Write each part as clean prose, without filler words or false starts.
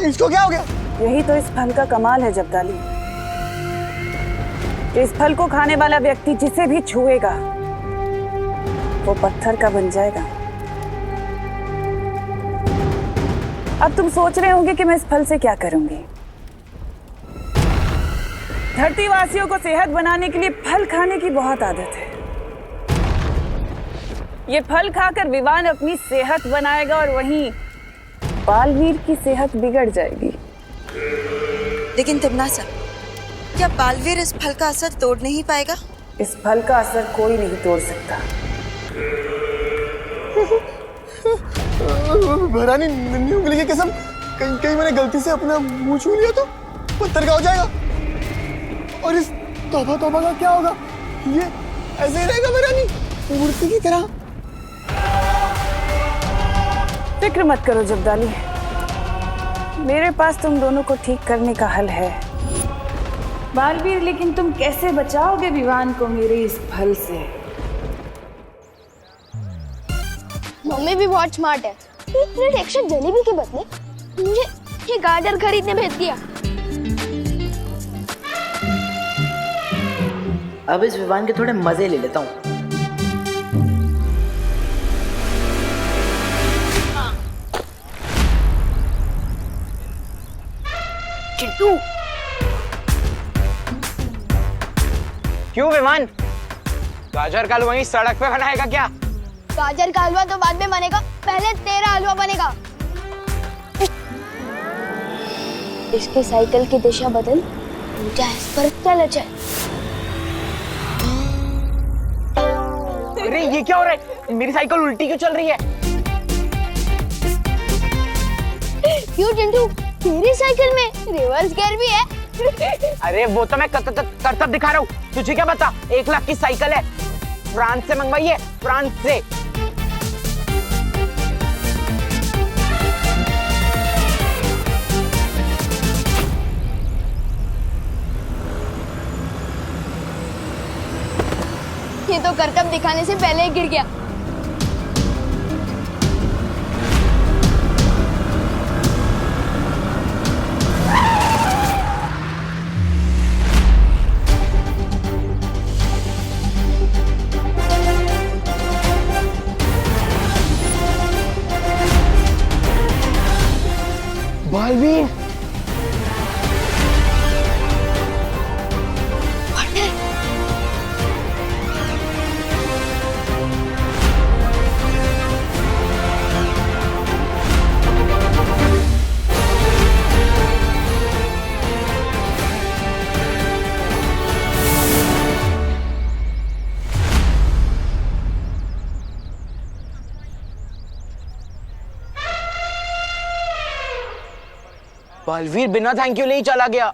इसको क्या हो गया? यही तो इस फल का कमाल है जब्दाली। इस फल को खाने वाला व्यक्ति जिसे भी छुएगा वो पत्थर का बन जाएगा। अब तुम सोच रहे होंगे कि मैं इस फल से क्या करूंगी। धरती वासियों को सेहत बनाने के लिए फल खाने की बहुत आदत है। ये फल खाकर विवान अपनी सेहत बनाएगा और वहीं बालवीर की सेहत बिगड़ जाएगी। लेकिन तिम्ना सर, क्या बालवीर इस फल का असर तोड़ नहीं पाएगा? इस फल का असर कोई नहीं तोड़ सकता। भैरानी, नन्ही उंगली की कसम, कहीं मैंने गलती से अपना मुंह छू लिया तो पत्थर का हो जाएगा। और इस तौबा तौबा का क्या होगा? ये ऐसे ही रहेगा भैरानी, मूर्ति की तरह। फिक्र मत करो जब्दाली, मेरे पास तुम दोनों को ठीक करने का हल है। बालवीर, लेकिन तुम कैसे बचाओगे विवान को मेरे इस फल से? मम्मी भी बहुत स्मार्ट है। एक प्लेट एक्स्ट्रा जलेबी के बदले मुझे ये गाजर खरीदने भेज दिया। अब इस विवान के थोड़े मजे ले लेता हूँ। चिंटू, क्यों विमान? गाजर का हलवा वहीं सड़क पे बनाएगा क्या? गाजर का हलवा तो बाद में बनेगा, पहले तेरा हलवा बनेगा। इसके साइकिल की दिशा बदल, ऊंचा इस पर चल जाए। अरे ये क्या हो रहा है? मेरी साइकिल उल्टी क्यों चल रही है? क्यों चिंटू, तेरी साइकिल में रिवर्स गियर भी है? अरे वो तो मैं करतब दिखा रहा हूँ, तुझे क्या पता? 1 लाख की साइकिल है, फ्रांस से मंगवाई है, फ्रांस से। ये तो करतब दिखाने से पहले ही गिर गया। बालवीर, बालवीर बिना थैंक यू ले ही चला गया।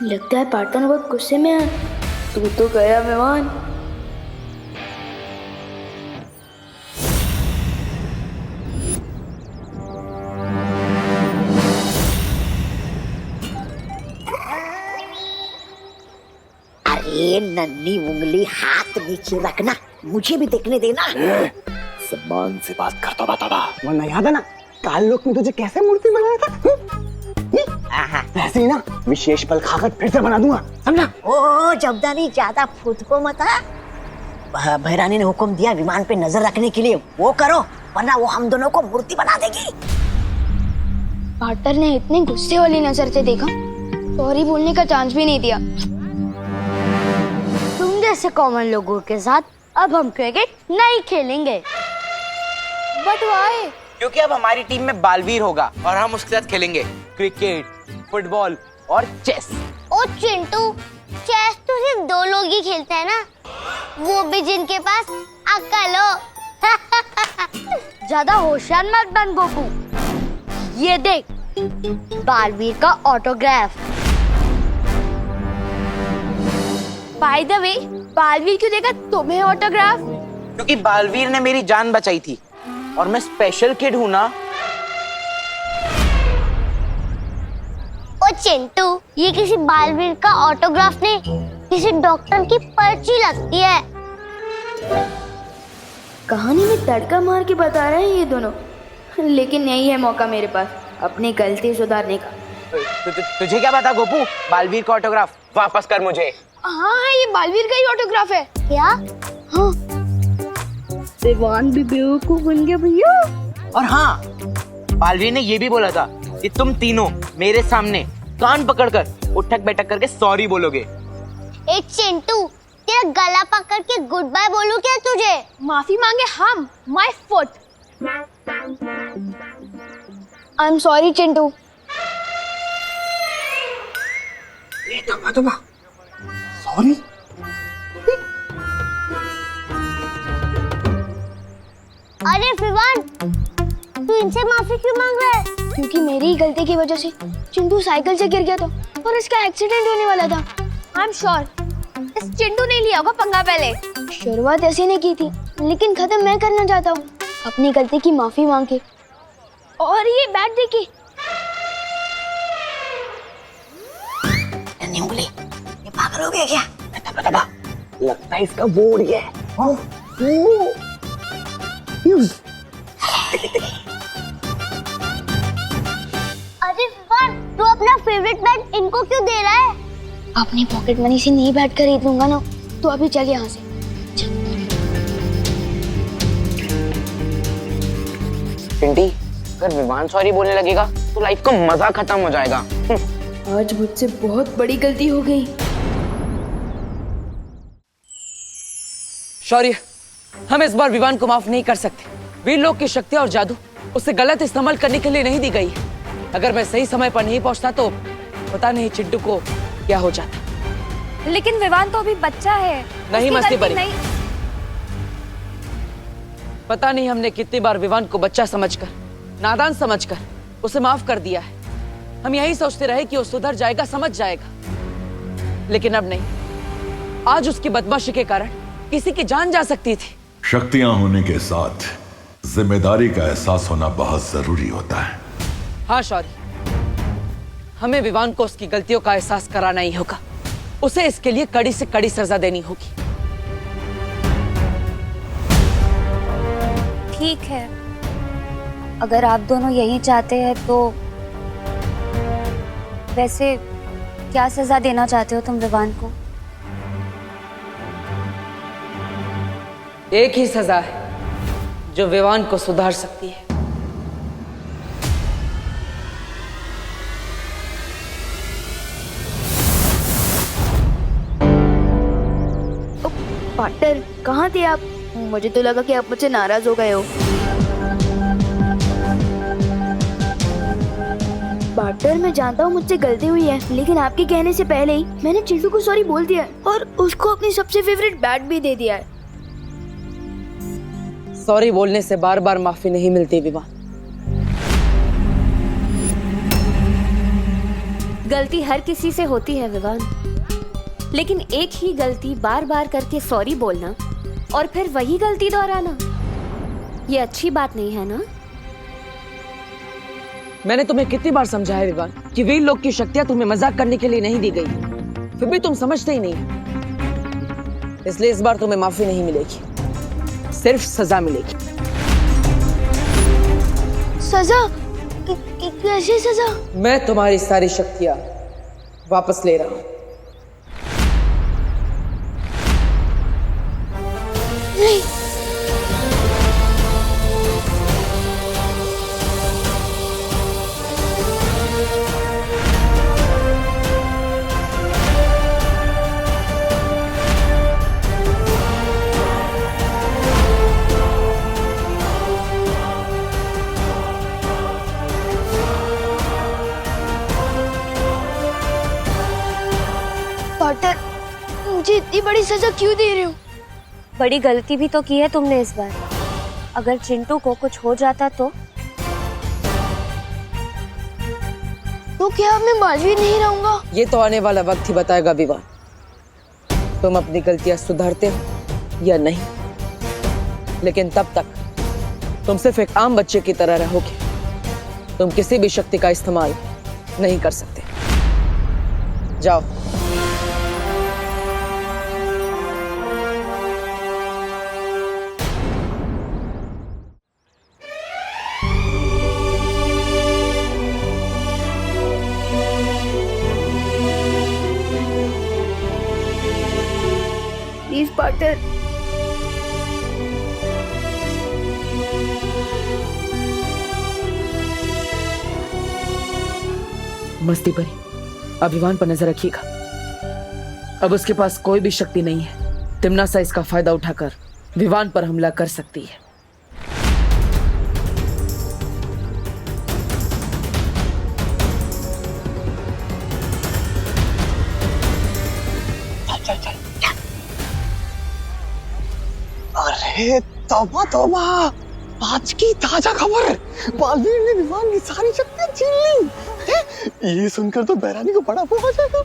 लगता है पार्टनर बहुत गुस्से में है। तू तो गया मेहमान। अरे नन्ही उंगली, हाथ नीचे रखना, मुझे भी देखने देना। सम्मान से बात कर तो बता, वरना याद है ना काल लोक में तुझे कैसे मूर्ति बनाया था? ऐसे ही ना विशेष फल खाकर फिर से बना दूंगा, समझा? ओ जब्दानी, ज्यादा खुद को मत आ। भैरानी ने हुक्म दिया विमान पे नजर रखने के लिए, वो करो, वरना वो हम दोनों को मूर्ति बना देगी। पार्टनर ने इतने गुस्से वाली नजर से देखा, सॉरी बोलने का चांस भी नहीं दिया। तुम जैसे कॉमन लोगों के साथ अब हम क्रिकेट नहीं खेलेंगे। But why? क्योंकि अब हमारी टीम में बालवीर होगा और हम उसके साथ खेलेंगे क्रिकेट, फुटबॉल और चेस। ओ चिंटू, चेस तो सिर्फ 2 लोग ही खेलते हैं ना, वो भी जिनके पास अक्ल हो। ज्यादा होशियार मत बन गोकू। ये देख, बालवीर का autograph. By the way, Baalveer क्यों देगा तुम्हें ऑटोग्राफ? क्योंकि बालवीर ने मेरी जान बचाई थी और मैं स्पेशल किड हूँ ना। ओ चिंटू, ये किसी बालवीर का ऑटोग्राफ नहीं, किसी डॉक्टर की पर्ची लगती है। कहानी में तड़का मार के बता रहे हैं ये दोनों, लेकिन यही है मौका मेरे पास अपनी गलती सुधारने का। तुझे क्या पता गोपू, बालवीर का ऑटोग्राफ वापस कर मुझे। हाँ ये बालवीर का ही ऑटोग्राफ है। क्या? हाँ विवान भी बेवकूफ बन गया भैया। और हाँ, बालवीर ने ये भी बोला था कि तुम तीनों मेरे सामने कान पकड़कर उठक बैठक करके सॉरी बोलोगे। एक चिंटू, तेरा गला पकड़ के गुड बाय बोलूं क्या तुझे? माफी मांगे हम, my foot. I am sorry Chintu. Sorry. अरे विवान, तू इनसे माफी क्यों मांग रहा है? क्योंकि मेरी ही गलती की वजह से चिंटू साइकिल से गिर गया था और इसका एक्सीडेंट होने वाला था। आई एम श्योर इस चिंटू ने लिया होगा पंगा पहले। शुरुआत ऐसी नहीं की थी, लेकिन खत्म मैं करना चाहता हूँ अपनी गलती की माफी मांग के। और ये बैट देखिए। नन्ही उंगली, ये पागल हो गया क्या? लगता है इसका बोर्ड ही है। अरे विवान, तू अपना फेवरेट बैट इनको क्यों दे रहा है? अपनी पॉकेट मनी से नहीं बैट खरीद लूंगा ना, तो अभी चल यहाँ से। पिंटी, अगर विवान सॉरी बोलने लगेगा तो लाइफ का मजा खत्म हो जाएगा। आज मुझसे बहुत बड़ी गलती हो गई। शौर्य, हम इस बार विवान को माफ नहीं कर सकते। वीर लोग की शक्ति और जादू उसे गलत इस्तेमाल करने के लिए नहीं दी गई है। अगर मैं सही समय पर नहीं पहुंचता तो पता नहीं चिंटू को क्या हो जाता। लेकिन विवान तो अभी बच्चा है। नहीं उसकी मस्ती गलती बड़ी। पता नहीं हमने कितनी बार विवान को बच्चा समझकर, नादान समझकर उसे माफ कर दिया है। हम यही सोचते रहे कि वो सुधर जाएगा, समझ जाएगा, लेकिन अब नहीं। आज उसकी बदमाशी के कारण किसी की जान जा सकती थी। शक्तियां होने के साथ जिम्मेदारी का एहसास होना बहुत जरूरी होता है। हाँ शौर्य, हमें विवान को उसकी गलतियों का एहसास कराना ही होगा। उसे इसके लिए कड़ी से कड़ी सजा देनी होगी। ठीक है, अगर आप दोनों यही चाहते हैं तो वैसे क्या सजा देना चाहते हो तुम विवान को? एक ही सजा है जो विवान को सुधार सकती है। पार्टनर, कहाँ थे आप? मुझे तो लगा कि आप मुझसे नाराज हो गए हो। पार्टनर, मैं जानता हूँ मुझसे गलती हुई है, लेकिन आपके कहने से पहले ही मैंने चिंटू को सॉरी बोल दिया है और उसको अपनी सबसे फेवरेट बैट भी दे दिया है। सॉरी बोलने से बार बार माफी नहीं मिलती विवान। गलती हर किसी से होती है विवान, लेकिन एक ही गलती बार बार करके सॉरी बोलना और फिर वही गलती दोहराना, ये अच्छी बात नहीं है ना? मैंने तुम्हें कितनी बार समझाया विवान कि वीर लोग की शक्तियां तुम्हें मजाक करने के लिए नहीं दी गई, फिर भी तुम समझते ही नहीं। इसलिए इस बार तुम्हें माफी नहीं मिलेगी, सिर्फ सजा मिलेगी। सजा? कैसी सजा? मैं तुम्हारी सारी शक्तियां वापस ले रहा हूं। नहीं। पार्टनर, मुझे इतनी बड़ी सजा क्यों दे रहे हो? बड़ी गलती भी तो की है तुमने इस बार। अगर चिंटू को कुछ हो जाता तो क्या मैं बालवीर नहीं रहूंगा? ये तो आने वाला वक्त ही बताएगा विवान, तुम अपनी गलतियां सुधारते हो या नहीं। लेकिन तब तक तुम सिर्फ एक आम बच्चे की तरह रहोगे। तुम किसी भी शक्ति का इस्तेमाल नहीं कर सकते। जाओ। खातिर। मस्ती परी, अब विवान पर नजर रखिएगा। अब उसके पास कोई भी शक्ति नहीं है। तिम्नासा इसका फायदा उठाकर विवान पर हमला कर सकती है। अरे तौबा तौबा, आज की ताजा खबर, बालवीर ने विवान की सारी शक्तियां छीन ली। ये सुनकर तो बहरानी को बड़ा वो हो जाएगा।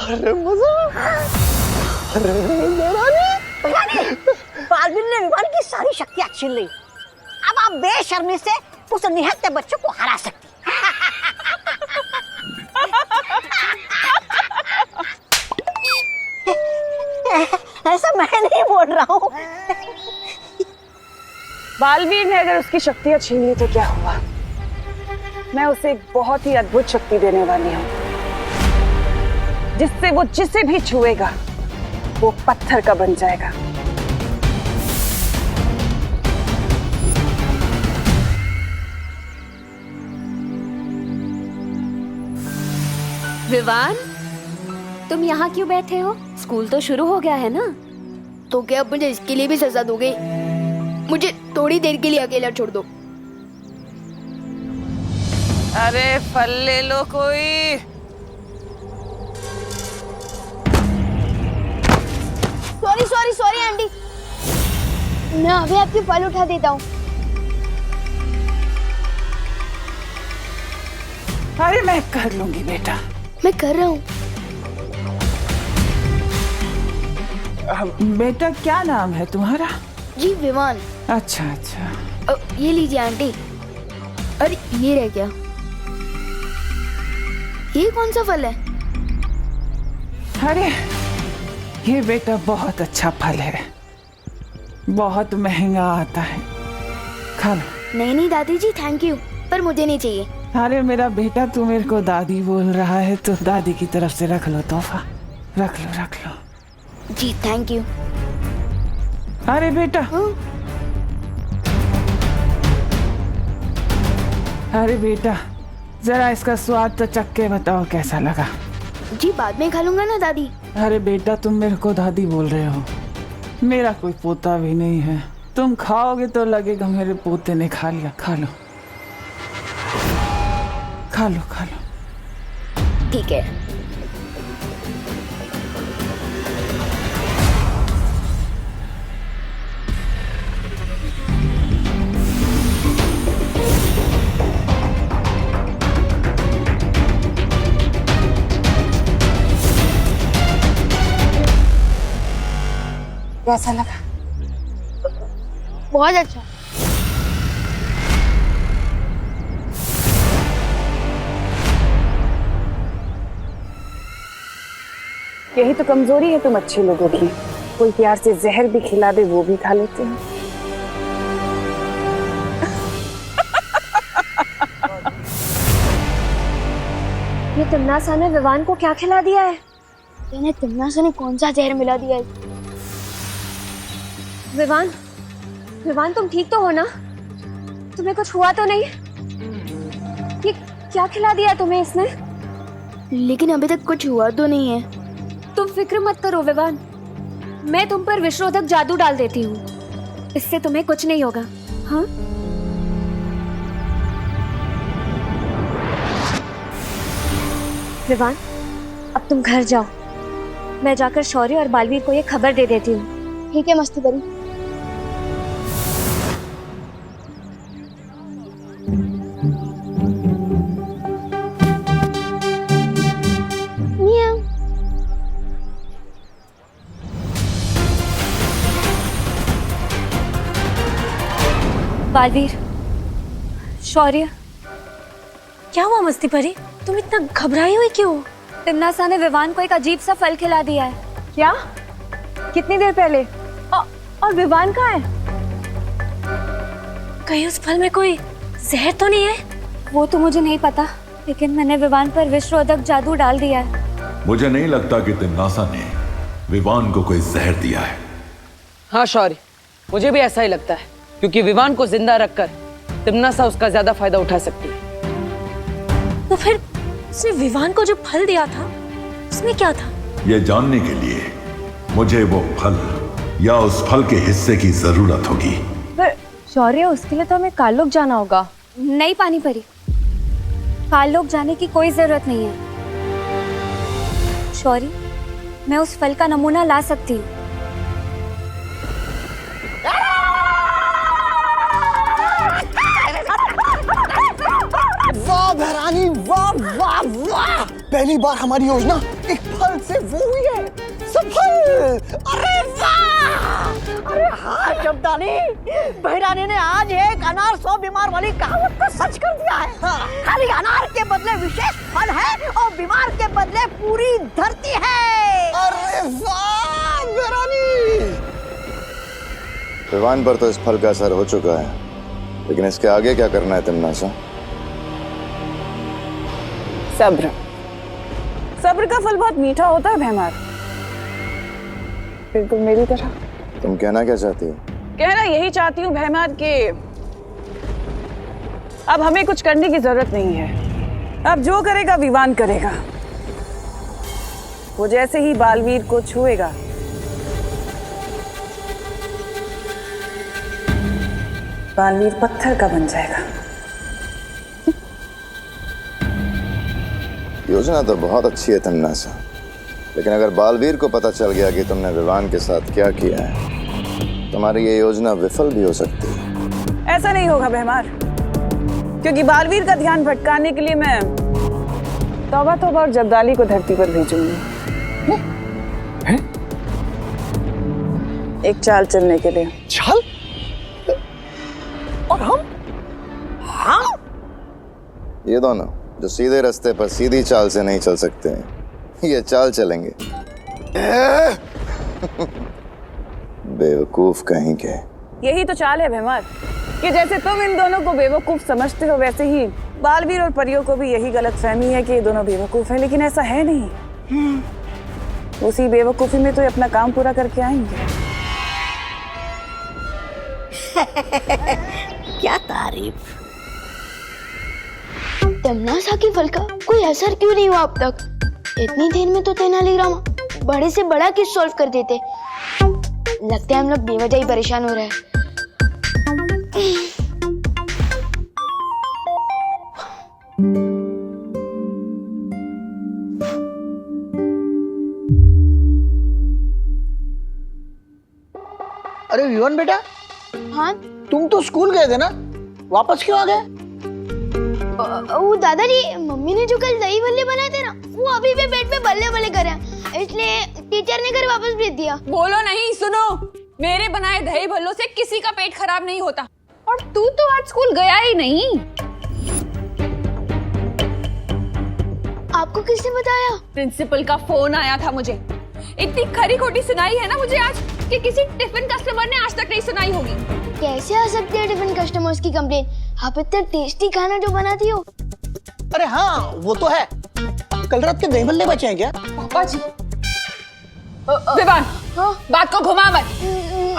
अरे मजा। अरे बहरानी, बालवीर ने विमान की सारी शक्तियां छीन ली। अब आप बेशर्मी से उस निहत्थे बच्चों को हरा सकती। ऐसा मैं नहीं बोल रहा हूँ। बालवीर ने अगर उसकी शक्तियां छीन ली तो क्या हुआ? मैं उसे एक बहुत ही अद्भुत शक्ति देने वाली हूँ, जिससे वो जिसे भी छुएगा वो पत्थर का बन जाएगा। विवान, तुम यहाँ क्यों बैठे हो? स्कूल तो शुरू हो गया है ना? तो क्या आप मुझे इसके लिए भी सजा दोगे? मुझे थोड़ी देर के लिए अकेला छोड़ दो। अरे फल ले लो कोई। सॉरी सॉरी सॉरी आंटी, मैं अभी आपके फल उठा देता हूँ। अरे मैं कर लूंगी बेटा। मैं कर रहा हूँ। बेटा क्या नाम है तुम्हारा? जी विमान। अच्छा अच्छा। ये लीजिए आंटी। अरे ये रह गया। ये कौन सा फल है? अरे ये बेटा बहुत अच्छा फल है, बहुत महंगा आता है, खा लो। नहीं नहीं दादी जी, थैंक यू, पर मुझे नहीं चाहिए। अरे मेरा बेटा, तू मेरे को दादी बोल रहा है तो दादी की तरफ से रख लो तोहफा, रख लो रख लो। जी थैंक यू। अरे बेटा। अरे बेटा, जरा इसका स्वाद तो चख के बताओ कैसा लगा। जी बाद में खा लूंगा ना दादी। अरे बेटा, तुम मेरे को दादी बोल रहे हो, मेरा कोई पोता भी नहीं है। तुम खाओगे तो लगेगा मेरे पोते ने खा लिया। खा लो खा लो खा लो। ठीक है। कैसा लगा? बहुत अच्छा। यही तो कमजोरी है तुम अच्छे लोगों की, कोई प्यार से जहर भी खिला दे वो भी खा लेते हैं। ये तिम्नासा ने विवान को क्या खिला दिया है? इन्हें तिम्नासा ने कौन सा जहर मिला दिया है? विवान, विवान तुम ठीक तो हो ना? तुम्हें कुछ हुआ तो नहीं? ये क्या खिला दिया तुम्हें इसने? लेकिन अभी तक कुछ हुआ तो नहीं है। तुम फिक्र मत करो विवान, मैं तुम पर विश्वरोधक जादू डाल देती हूँ, इससे तुम्हें कुछ नहीं होगा। हाँ? विवान, अब तुम घर जाओ, मैं जाकर शौर्य और बालवीर को ये खबर दे देती हूँ। ठीक है मस्ती परी। बालवीर, शौर्य, क्या हुआ मस्ती परी? तुम इतना घबराई हुई क्यों? तिम्नासा ने विवान को एक अजीब सा फल खिला दिया है। क्या? कितनी देर पहले? और विवान कहाँ है? कहीं उस फल में कोई जहर तो नहीं है? वो तो मुझे नहीं पता, लेकिन मैंने विवान पर विश्वरोधक जादू डाल दिया है। मुझे नहीं लगता कि तिम्नासा ने विवान को कोई जहर दिया है। हाँ शौर्य, मुझे भी ऐसा ही लगता है, क्योंकि विवान को जिंदा रखकर तिम्नासा उसका ज्यादा फायदा उठा सकती है। तो फिर उसने विवान को जो फल दिया था उसमें क्या था? यह जानने के लिए मुझे वो फल या उस फल के हिस्से की जरूरत होगी। पर शौर्य, उसके लिए तो हमें कालोक जाना होगा। नहीं पानी परी, कालोक जाने की कोई जरूरत नहीं है। शौर्य, मैं उस फल का नमूना ला सकती हूँ। वाह भैरानी, वाह वाह वाह! पहली बार हमारी योजना एक फल से वो हुई है सफल। अरे वाह! अरे हाँ शब्दानी, बहरानी ने आज एक अनार 100 बीमार वाली कहावत को सच कर दिया है। खाली अनार के बदले विशेष फल है और बीमार के बदले पूरी धरती है। अरे वाह भैरानी! विवान पर तो इस फल का असर हो चुका है, लेकिन इसके आगे क्या करना है तिम्नासा? सब्र। सब्र का फल बहुत मीठा होता है भैमार, बिल्कुल मेरी तरह। तुम कहना क्या चाहती हो? कहना यही चाहती हूँ भैमार के अब हमें कुछ करने की जरूरत नहीं है। अब जो करेगा विवान करेगा। वो जैसे ही बालवीर को छुएगा बालवीर पत्थर का बन जाएगा। योजना तो बहुत अच्छी है तिम्नासा, लेकिन अगर बालवीर को पता चल गया कि तुमने विवान के साथ क्या किया है, तुम्हारी ये योजना विफल भी हो सकती है। ऐसा नहीं होगा भैमार, क्योंकि बालवीर का ध्यान भटकाने के लिए मैं तौबा तौबा और जब्दाली को धरती पर भेजूंगी। एक चाल चलने के लिए। चाल? और हम ये दोनों जो सीधे रास्ते पर सीधी चाल से नहीं चल सकते हैं, ये चाल चलेंगे। बेवकूफ कहीं के। यही तो चाल है भैमार, कि जैसे तुम इन दोनों को बेवकूफ समझते हो, वैसे ही बालवीर और परियों को भी यही गलतफहमी है कि ये दोनों बेवकूफ हैं, लेकिन ऐसा है नहीं। उसी बेवकूफी में तो ये अपना काम पूरा करके आएंगे। क्या तारीफ! तिम्नासा की फल का कोई असर क्यों नहीं हुआ अब तक? इतनी देर में तो तेनालीराम बड़े से बड़ा केस सॉल्व कर देते। लगता है हम लोग बेवजह ही परेशान हो रहे हैं। अरे विवान बेटा, हाँ तुम तो स्कूल गए थे ना, वापस क्यों आ गए? वो दादाजी, मम्मी ने जो कल दही भल्ले बनाए थे ना, वो अभी भी पेट में बल्ले बल्ले कर रहे हैं, इसलिए टीचर ने घर वापस भेज दिया। बोलो नहीं, सुनो, मेरे बनाए दही भल्लों से किसी का पेट खराब नहीं होता। और तू तो आज स्कूल गया ही नहीं। आपको किसने बताया? प्रिंसिपल का फोन आया था मुझे। इतनी खरी खोटी सुनाई है ना मुझे आज कि किसी टिफिन कस्टमर ने आज तक नहीं सुनाई होगी। कैसे आ सकती है टिफिन कस्टमर्स की कंप्लेन? आप इतना टेस्टी खाना जो बनाती हो। अरे हाँ, वो तो है। कल रात के दही भल्ले बचे हैं क्या? पापा जी। विवान, बात को घुमा मत।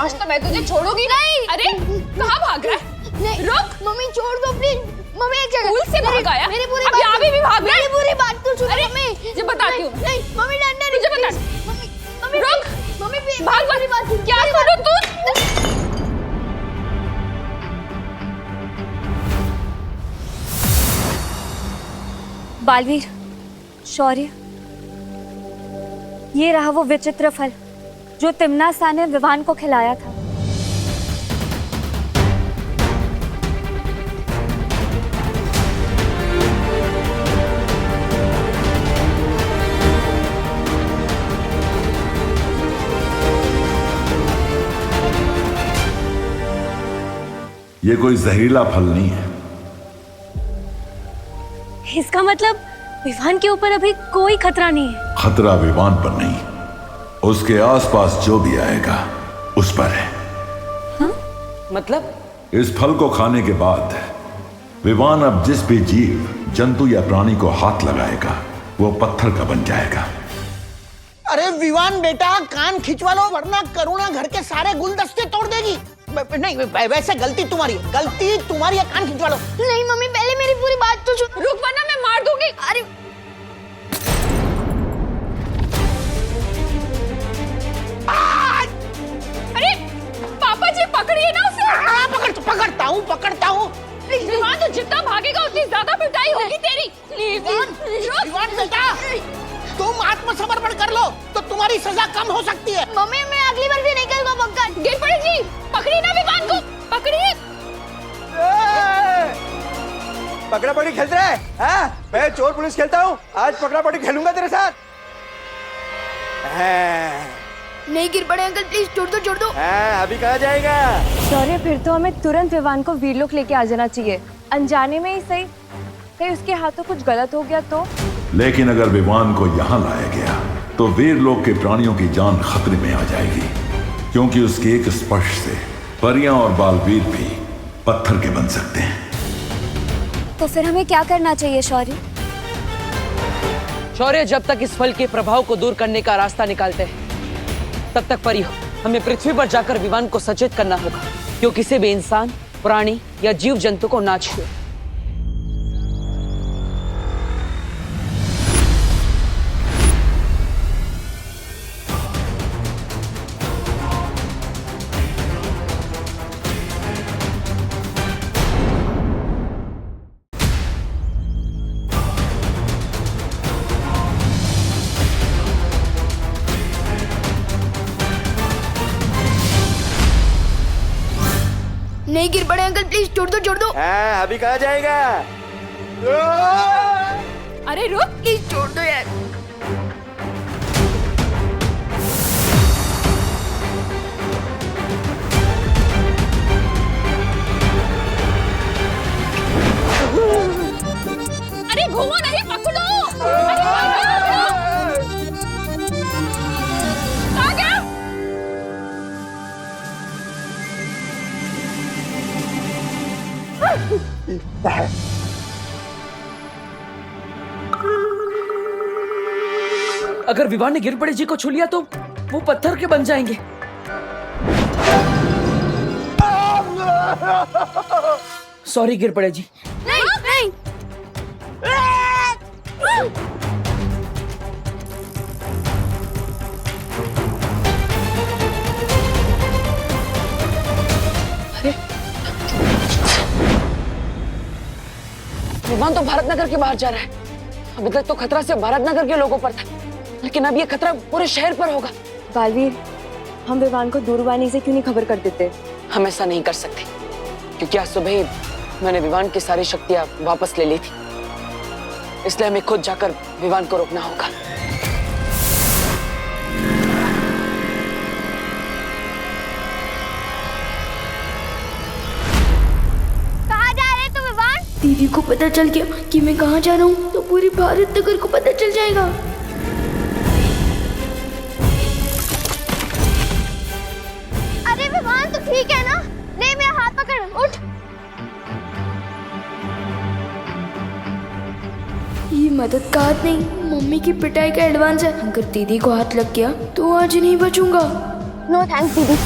आज तो मैं तुझे छोड़ूंगी नहीं। अरे कहाँ भाग रहा है? नहीं, रुक। मम्मी छोड़ दो प्लीज। मम्मी एक जगह। स्कूल से भाग आया? मेरी पूरी अब बात यहाँ भी भाग रहा है? मेरी पूरी बात तो सुनो अरे, मम्मी। तुझे बताती हूँ। नहीं, मम्मी डंडा नहीं। तुझे बता। मम्मी, मम्मी रुक। मम्मी भाग मेरी बात सुन। क्या करूँ तू? बालवीर, शौर्य, ये रहा वो विचित्र फल जो तिम्नासा ने विवान को खिलाया था। ये कोई जहरीला फल नहीं है। इसका मतलब विवान के ऊपर अभी कोई खतरा नहीं है। खतरा विवान पर नहीं, उसके आसपास जो भी आएगा उस पर है। मतलब? इस फल को खाने के बाद विवान अब जिस भी जीव, जंतु या प्राणी को हाथ लगाएगा वो पत्थर का बन जाएगा। अरे विवान बेटा कान खिंचवा लो वरना करुणा घर के सारे गुलदस्ते तोड़ देगी। नहीं वैसे गलती तुम्हारी है, कान खिंचवा लो। नहीं मम्मी पहले मेरी पूरी बात तो सुन। रुक वरना मैं मार दूंगी। अरे अरे पापा जी पकड़िए ना उसे। पकड़ता हूँ। विवान तो जितना भागेगा उतनी ज्यादा पिटाई होगी तेरी। विवान बेटा तुम आत्मसमर्पण कर लो तो तुम्हारी सजा कम हो सकती है। मम्मी मैं अगली बार भी नहीं करूँगा पक्का। गिरपड़े जी पकड़िए ना विवान को, पकड़िए। पकड़ा पकड़ी खेलते रहे हाँ? मैं चोर पुलिस खेलता हूँ, आज पकड़ा पकड़ी खेलूंगा तेरे साथ। नहीं गिर पड़े अंकल प्लीज छोड़ दो। अभी कहाँ जाएगा? शौर्य फिर तो हमें तुरंत विवान को वीरलोक लेके आ जाना चाहिए, अनजाने में ही सही। कहीं उसके हाथों कुछ गलत हो गया तो? लेकिन अगर विवान को यहाँ लाया गया तो वीरलोक के प्राणियों की जान खतरे में आ जाएगी, क्योंकि उसके एक स्पर्श से परियां और बालवीर भी पत्थर के बन सकते हैं। तो फिर हमें क्या करना चाहिए शौर्य? शौर्य जब तक इस फल के प्रभाव को दूर करने का रास्ता निकालते हैं तब तक परियों हमें पृथ्वी पर जाकर विवान को सचेत करना होगा, क्यों किसी भी इंसान, प्राणी या जीव जंतु को ना छुए। नहीं गिर पड़े अंकल प्लीज छोड़ दो। अभी कहाँ जाएगा? अरे रुक, प्लीज छोड़ दो यार। अरे घूमो नहीं, पकड़ो। अरे आ गया। अगर विवान ने गिरपड़े जी को छू लिया तो वो पत्थर के बन जाएंगे। सॉरी गिरपड़े जी। नहीं। विमान तो भारत नगर के बाहर जा रहा है। अभी तक तो खतरा सिर्फ भारत नगर के लोगों पर था, लेकिन अब ये खतरा पूरे शहर पर होगा। बालवीर, हम विवान को दूरवाणी से क्यों नहीं खबर कर देते? हम ऐसा नहीं कर सकते, क्योंकि आज सुबह ही मैंने विवान की सारी शक्तियां वापस ले ली थी, इसलिए हमें खुद जाकर विवान को रोकना होगा। दीदी को पता चल गया कि मैं कहाँ जा रहा हूँ तो पूरी भारत नगर को पता चल जाएगा। अरे विवान तो ठीक है ना? नहीं मेरा हाथ पकड़, उठ। ये मदद का हाथ नहीं, मम्मी की पिटाई का एडवांस है। अगर दीदी को हाथ लग गया तो आज नहीं बचूंगा। नो थैंक्स दीदी।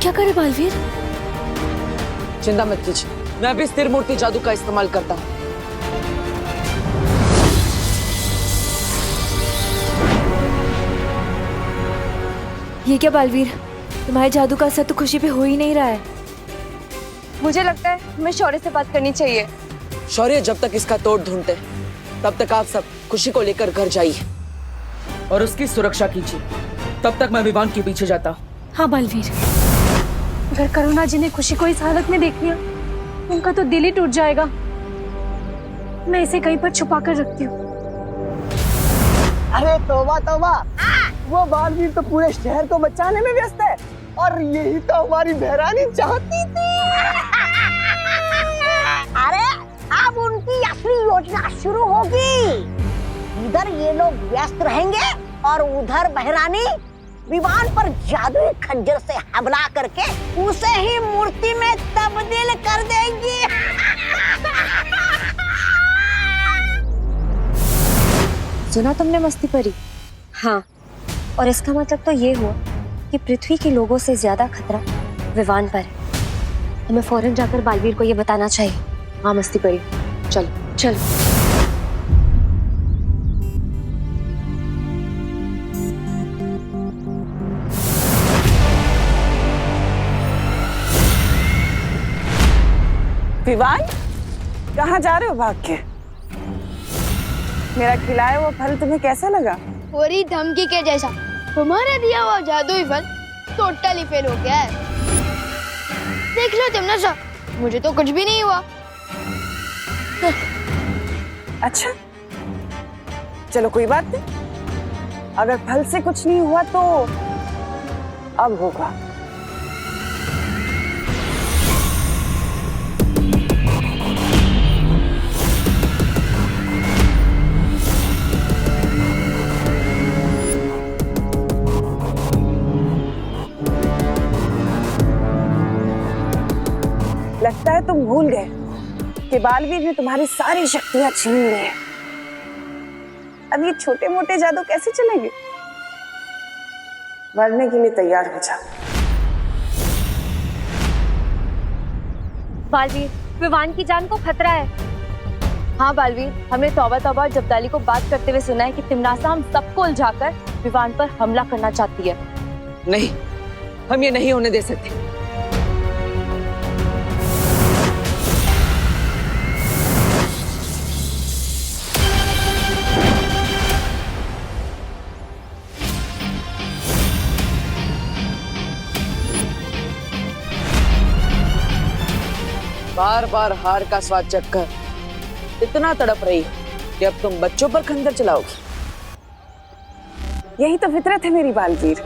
क्या करे बालवीर? चिंता मत कीजिए, मैं अभी स्थिर मूर्ति जादू का इस्तेमाल करता हूँ। ये क्या बालवीर, तुम्हारे जादू का असर तो खुशी पे हो ही नहीं रहा है। मुझे लगता है हमें शौर्य से बात करनी चाहिए। शौर्य जब तक इसका तोड़ ढूंढते तब तक आप सब खुशी को लेकर घर जाइए और उसकी सुरक्षा कीजिए। तब तक मैं विवान के पीछे जाता हूँ। हाँ बालवीर, अगर करुणा जी ने खुशी को इस हालत में देख लिया उनका तो दिल ही टूट जाएगा। मैं इसे कहीं पर छुपा कर रखती हूँ। अरे तौबा तौबा, वो बालवीर तो पूरे शहर को बचाने में व्यस्त है और यही तो हमारी बहरानी चाहती थी। अरे अब उनकी असली योजना शुरू होगी। इधर ये लोग व्यस्त रहेंगे और उधर बहरानी विवान पर जादुई खंजर से हमला करके उसे ही मूर्ति में तब्दील कर देंगी। सुना तुमने मस्ती परी? हाँ, और इसका मतलब तो ये हुआ कि पृथ्वी के लोगों से ज्यादा खतरा विवान पर है। हमें फौरन जाकर बालवीर को ये बताना चाहिए। हाँ मस्ती परी, चलो चलो। विवान, कहाँ जा रहे हो भाग के? मेरा खिलाया हुआ फल तुम्हें कैसा लगा? पूरी धमकी के जैसा। तुम्हारा दिया हुआ जादुई फल टोटली फेल हो गया है। देख लो तिमनासा, मुझे तो कुछ भी नहीं हुआ। अच्छा, चलो कोई बात नहीं। अगर फल से कुछ नहीं हुआ तो अब होगा। लगता है तुम भूल गए कि बालवीर ने तुम्हारी सारी शक्तियां छीन ली है। अब ये छोटे मोटे जादू कैसे चलेंगे? मरने के लिए तैयार हो जाओ। बालवीर, विवान की जान को खतरा है। हाँ बालवीर, हमने तौबा तौबा और जब्दाली को बात करते हुए सुना है कि तिमनासा हम सबको उलझाकर विवान पर हमला करना चाहती है। नहीं, हम ये नहीं होने दे सकते। बार बार हार का स्वाद चखकर इतना तड़प रही हो कि अब तुम बच्चों पर खंजर चलाओगी। यही तो फितरत है मेरी बालवीर।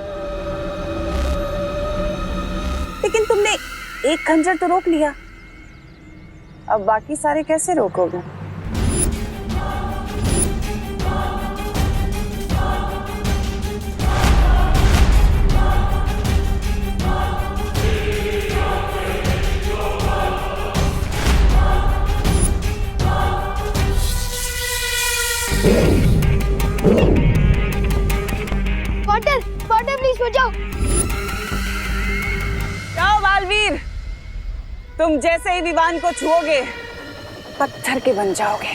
लेकिन तुमने एक खंजर तो रोक लिया, अब बाकी सारे कैसे रोकोगे? वाटर, वाटर प्लीज बचाओ। जाओ बालवीर, तुम जैसे ही विवान को छुओगे पत्थर के बन जाओगे।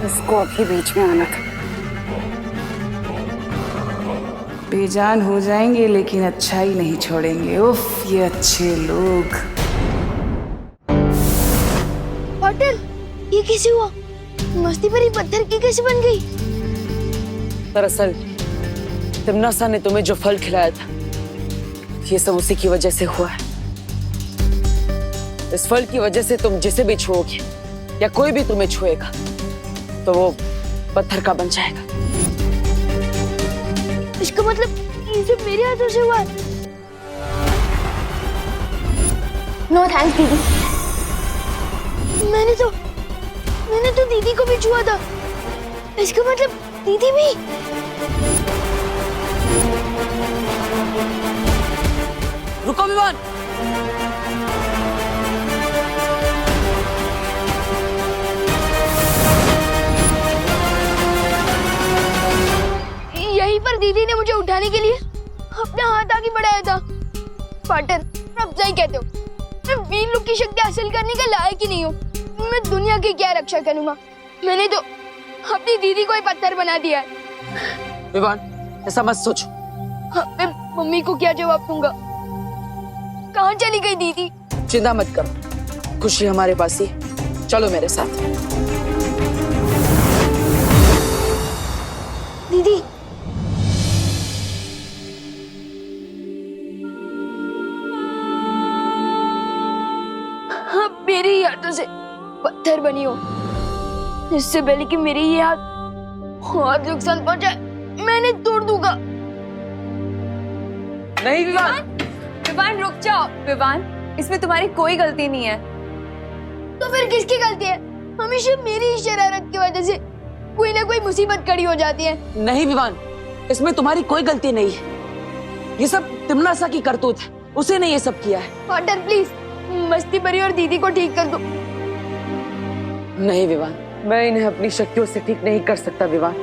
इसको अभी बीच में आना था। बेजान हो जाएंगे लेकिन अच्छा ही नहीं छोड़ेंगे। उफ, ये अच्छे लोग। वाटर, ये कैसे हुआ? मस्ती परी पत्थर की कैसे बन गई? दरअसल तिमनासा ने तुम्हें जो फल खिलाया था, ये सब उसी की वजह से हुआ है। इस फल की वजह से तुम जिसे भी छुओगे या कोई भी तुम्हें छुएगा तो वो पत्थर का बन जाएगा। इसका मतलब ये सब मेरे हाथों से हुआ है। नो थैंक्स दीदी। मैंने तो दीदी को भी छुआ था। इसका मतलब दीदी भी। रुको विवान। यहीं पर दीदी ने मुझे उठाने के लिए अपना हाथ आगे बढ़ाया था। पार्टनर, अब सही कहते हो, मैं वीर लोग की शक्ति हासिल करने का लायक ही नहीं हूँ। मैं दुनिया की क्या रक्षा करूँगा? मैंने तो अपनी दीदी को ही पत्थर बना दिया है। विवान, ऐसा मत सोचो। मैं मम्मी को क्या जवाब दूंगा? कहाँ चली गई दीदी? चिंता मत करो, खुशी हमारे पास ही है। चलो मेरे साथ। दीदी, इससे पहले कि मेरी ये हाथ नुकसान पहुंचाए मैंने तोड़ दूंगा। नहीं विवान, विवान रुक जाओ। विवान, इसमें तुम्हारी कोई गलती नहीं है। तो फिर किसकी गलती है? हमेशा मेरी ही शरारत की वजह से कोई ना कोई मुसीबत खड़ी हो जाती है। नहीं विवान, इसमें तुम्हारी कोई गलती नहीं है। ये सब तिमनासा की करतूत है, उसे ने ये सब किया है। फादर प्लीज मस्ती परी और दीदी को ठीक कर दो। नहीं विवान, मैं इन्हें अपनी शक्तियों से ठीक नहीं कर सकता विवान।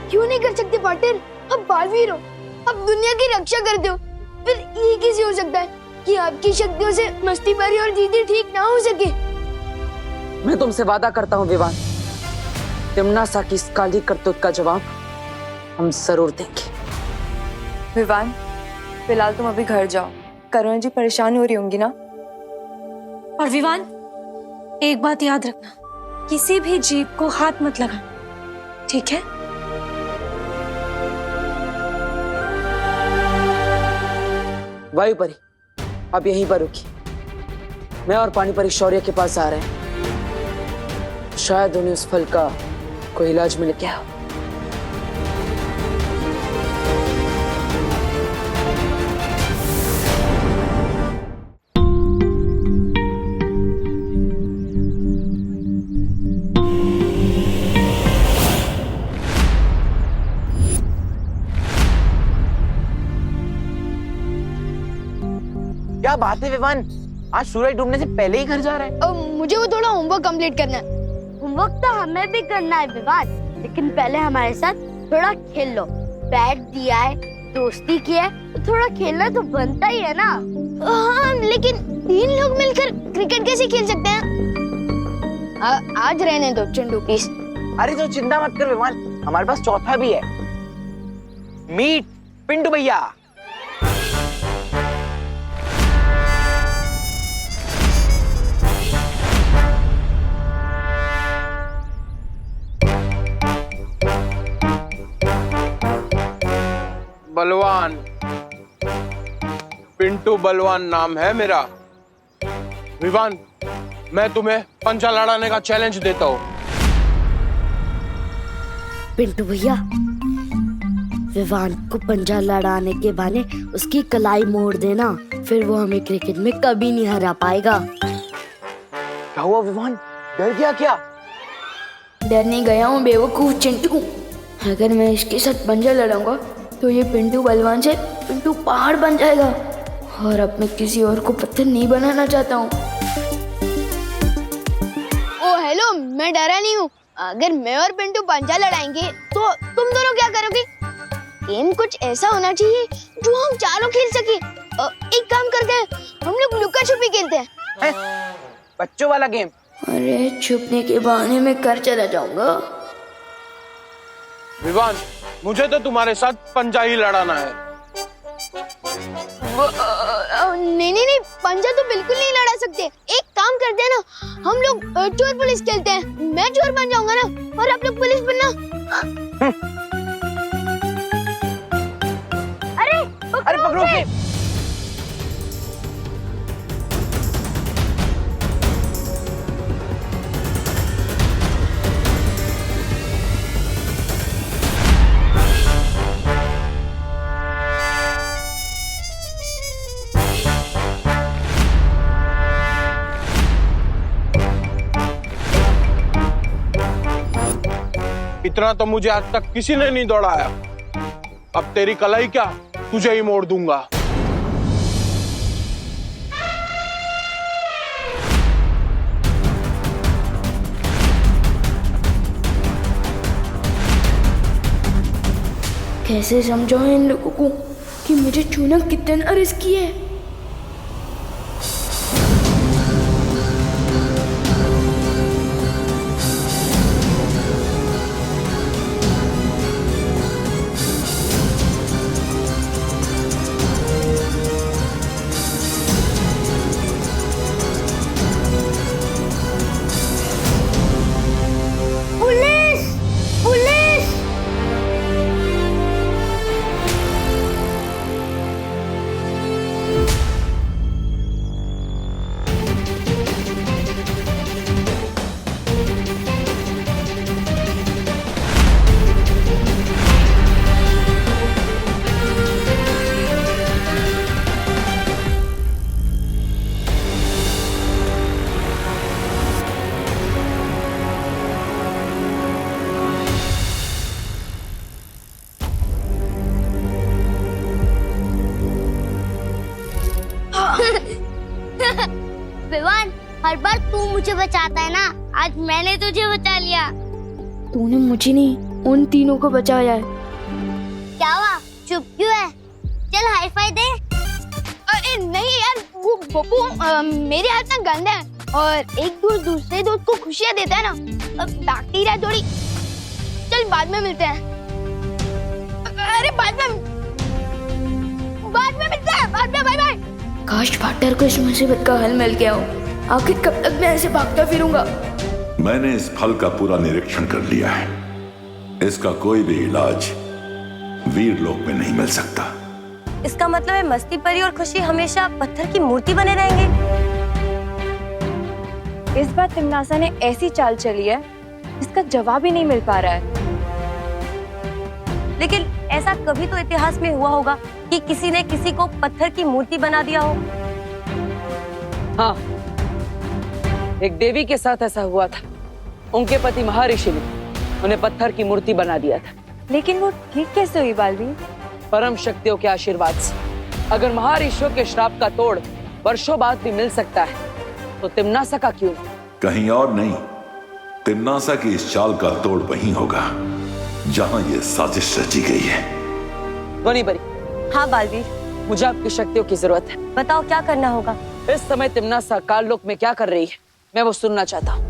क्यों नहीं कर सकते फादर? अब बालवीर हो, अब दुनिया की रक्षा करते हो, फिर ये कैसे हो सकता है कि आपकी शक्तियों से मस्ती परी और दीदी ठीक ना हो सके? मैं तुमसे वादा करता हूँ विवान, तिमनासा की इस काली करतूत का जवाब हम जरूर देंगे। विवान, फिलहाल तुम अभी घर जाओ। करुणा जी परेशान हो रही होंगी ना। और विवान, एक बात याद रखना, किसी भी जीव को हाथ मत लगाना, ठीक है? वायु परी अब यहीं पर रुकी। मैं और पानी परी शौर्य के पास आ रहे हैं। शायद उन्हें उस फल का कोई इलाज मिल गया हो। क्या बात है विवान, आज सूरज डूबने से पहले ही घर जा रहा है? मुझे वो थोड़ा होमवर्क कंप्लीट करना है। होमवर्क तो हमें भी करना है विवान, लेकिन पहले हमारे साथ थोड़ा खेल लो। बैट दिया है, दोस्ती की है, तो थोड़ा खेलना तो बनता ही है ना। हाँ, लेकिन 3 लोग मिलकर क्रिकेट कैसे खेल सकते हैं? आज रहने दो चिंटू प्लीज। अरे तो चिंता मत कर विवान, हमारे पास चौथा भी है। मीट पिंटू भैया। बलवान, पिंटू बलवान नाम है मेरा। विवान, मैं तुम्हें पंचा लड़ाने का चैलेंज देता हूँ। पिंटू भैया, विवान को पंजा लड़ाने के बहाने उसकी कलाई मोड़ देना, फिर वो हमें क्रिकेट में कभी नहीं हरा पाएगा। क्या हुआ विवान, डर गया क्या? डरने गया हूँ बेवकूफ चिंटू। अगर मैं इसके साथ पंजा लड़ाऊंगा तो ये पिंटू बलवान से पिंटू पहाड़ बन जाएगा, और अब मैं किसी और को पत्थर नहीं बनाना चाहता हूँ। ओ हेलो, मैं डरा नहीं हूँ। अगर मैं और पिंटू पंजा लड़ाएंगे तो तुम दोनों क्या करोगे? गेम कुछ ऐसा होना चाहिए जो हम चारों खेल सके। एक काम करते हैं, हम लोग लुका छुपी खेलते हैं। बच्चों वाला गेम? अरे छुपने के बहाने में घर चला जाऊंगा। विवान, मुझे तो तुम्हारे साथ पंजा ही लड़ाना है। नहीं, पंजा तो बिल्कुल नहीं लड़ा सकते। एक काम करते हैं ना, हम लोग चोर पुलिस खेलते हैं। मैं चोर बन जाऊंगा ना, और आप लोग पुलिस बनना। अरे पकड़ो के। इतना तो मुझे आज तक किसी ने नहीं दौड़ाया। अब तेरी कलाई क्या, तुझे ही मोड़ दूंगा। कैसे समझाऊं इन लोगों को कि मुझे छूना कितना रिस्की है? मुझे बचाता है ना, आज मैंने तुझे बचा लिया। तूने मुझे नहीं उन तीनों को बचाया है। क्या हुआ, चुप क्यों है? चल हाई फाई दे। अरे नहीं यार, वो बब्बू मेरे हाथ में गंदा है और एक दोस्त दूसरे दोस्त को खुशियाँ देता है ना, बैक्टीरिया थोड़ी। चल बाद में मिलते हैं। अरे बाद में मिलते हैं, बाद में, बाय बाय। काश पार्टनर को इस मुसीबत का हल मिल गया हो। आखिर कब तक मैं ऐसे भागता फिरूंगा? मैंने इस फल का पूरा निरीक्षण कर लिया है। इसका कोई भी इलाज वीरलोक में नहीं मिल सकता। इसका मतलब है मस्ती परी और खुशी हमेशा पत्थर की मूर्ति बने रहेंगे। इस बार तिमनासा ने ऐसी चाल चली है, इसका जवाब ही नहीं मिल पा रहा है। लेकिन ऐसा कभी तो इतिहास में हुआ होगा कि किसी ने किसी को पत्थर की मूर्ति बना दिया हो। हाँ, एक देवी के साथ ऐसा हुआ था। उनके पति महर्षि ने उन्हें पत्थर की मूर्ति बना दिया था। लेकिन वो ठीक कैसे हुई बालवीर? परम शक्तियों के आशीर्वाद से। अगर महर्षियों के श्राप का तोड़ वर्षों बाद भी मिल सकता है तो तिमनासा का क्यों? कहीं और नहीं, तिमनासा की इस चाल का तोड़ वहीं होगा जहां ये साजिश रची गई है। ध्वनि परी। हाँ बालवीर, मुझे आपकी शक्तियों की जरूरत है। बताओ क्या करना होगा? इस समय तिमनासा काललोक में क्या कर रही है, मैं वो सुनना चाहता हूँ।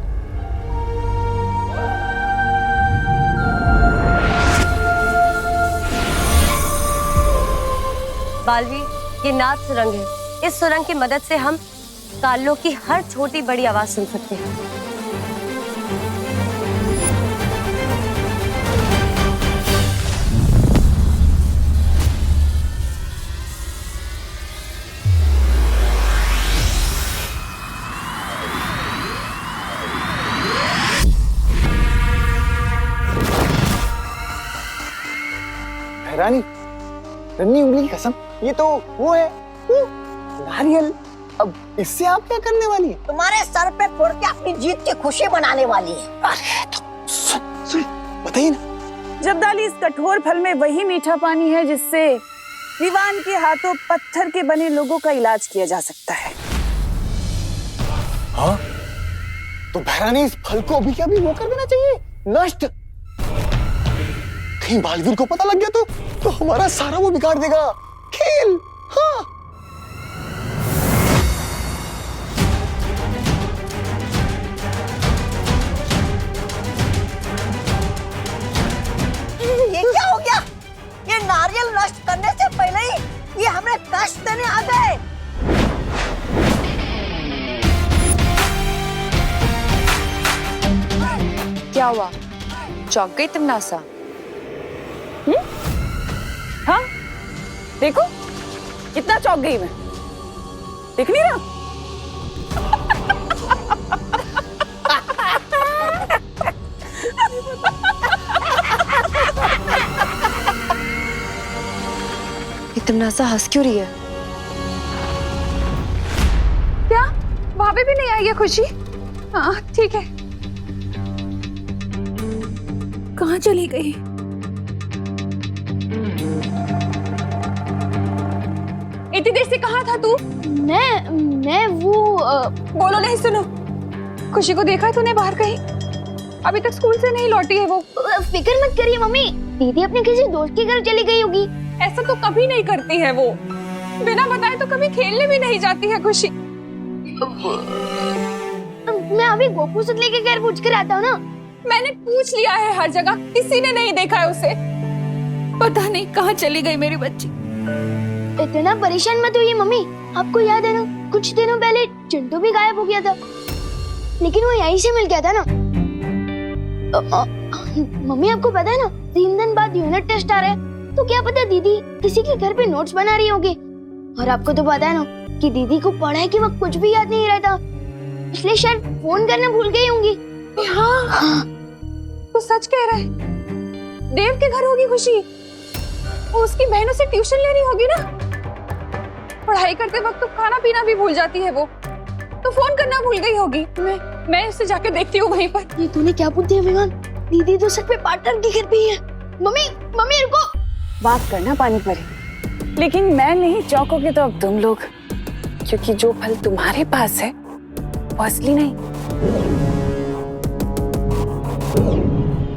बालवीर, ये नाद सुरंग है। इस सुरंग की मदद से हम काललोक की हर छोटी बड़ी आवाज सुन सकते हैं। रानी, रन्नी उंगली की कसम, ये तो वो है, वो नारियल। अब इससे आप क्या करने वाली है? तुम्हारे सर पे फोड़ के अपनी जीत की खुशी मनाने वाली है। अरे तो सुन बताइए ना। जब्दाली, इस कठोर फल में वही मीठा पानी है जिससे विवान के हाथों पत्थर के बने लोगों का इलाज किया जा सकता है। हाँ, तो भैरानी इस फल को अभी के अभी वो कर देना चाहिए, नष्ट। कहीं बालवीर को पता लग गया तो हमारा सारा वो बिगाड़ देगा खेल। हाँ, ये क्या हो गया? ये नारियल नष्ट करने से पहले ही ये हमें कष्ट देने आ गए। क्या हुआ? चौंक गई तिमनासा? हाँ, देखो कितना चौंक गई मैं। देख नहीं रहा? तिमनासा हंस क्यों रही है? क्या वहां पे भी नहीं आई है खुशी? हाँ ठीक है। कहाँ चली गई? इतनी देर से कहाँ था तू? मैं वो बोलो नहीं, सुनो। खुशी को देखा तूने बाहर कहीं? अभी तक स्कूल से नहीं लौटी है वो। फिक्र मत करिए मम्मी, दीदी अपने किसी दोस्त के घर चली गई होगी। ऐसा तो कभी नहीं करती है वो। बिना बताए तो कभी खेलने भी नहीं जाती है खुशी। मैं अभी गोपू से लेके घर पूछ कर आता हूँ ना। मैंने पूछ लिया है हर जगह, किसी ने नहीं देखा है उसे। पता नहीं कहाँ चली गई मेरी बच्ची। इतना परेशान मत होइए मम्मी, आपको याद है ना कुछ दिनों पहले चिंटू भी गायब हो गया था, लेकिन वो यहीं से मिल गया था ना। मम्मी आपको पता है ना 3 दिन बाद यूनिट टेस्ट आ रहा है, तो क्या पता दीदी किसी के घर पे नोट्स बना रही होगी। और आपको तो पता है ना कि दीदी को पढ़ाई के वक्त कुछ भी याद नहीं रहता, इसलिए शायद फोन करना भूल गई होंगी। हाँ, तो सच कह रहा है। देव के घर होगी खुशी, वो उसकी बहनों से ट्यूशन ले रही होगी ना। पढ़ाई करते वक्त तो खाना पीना भी भूल जाती है वो, तो फोन करना भूल गई होगी। मैं उससे जाकर देखती हूँ वहीं पर। ये तूने क्या पूछ दिया विवान? दीदी तो सच में पार्टनर की घर पे ही है। मम्मी रुको। बात करना पानी परी, लेकिन मैं नहीं चौंकोगे तो अब तुम लोग, क्योंकि जो फल तुम्हारे पास है वो असली नहीं,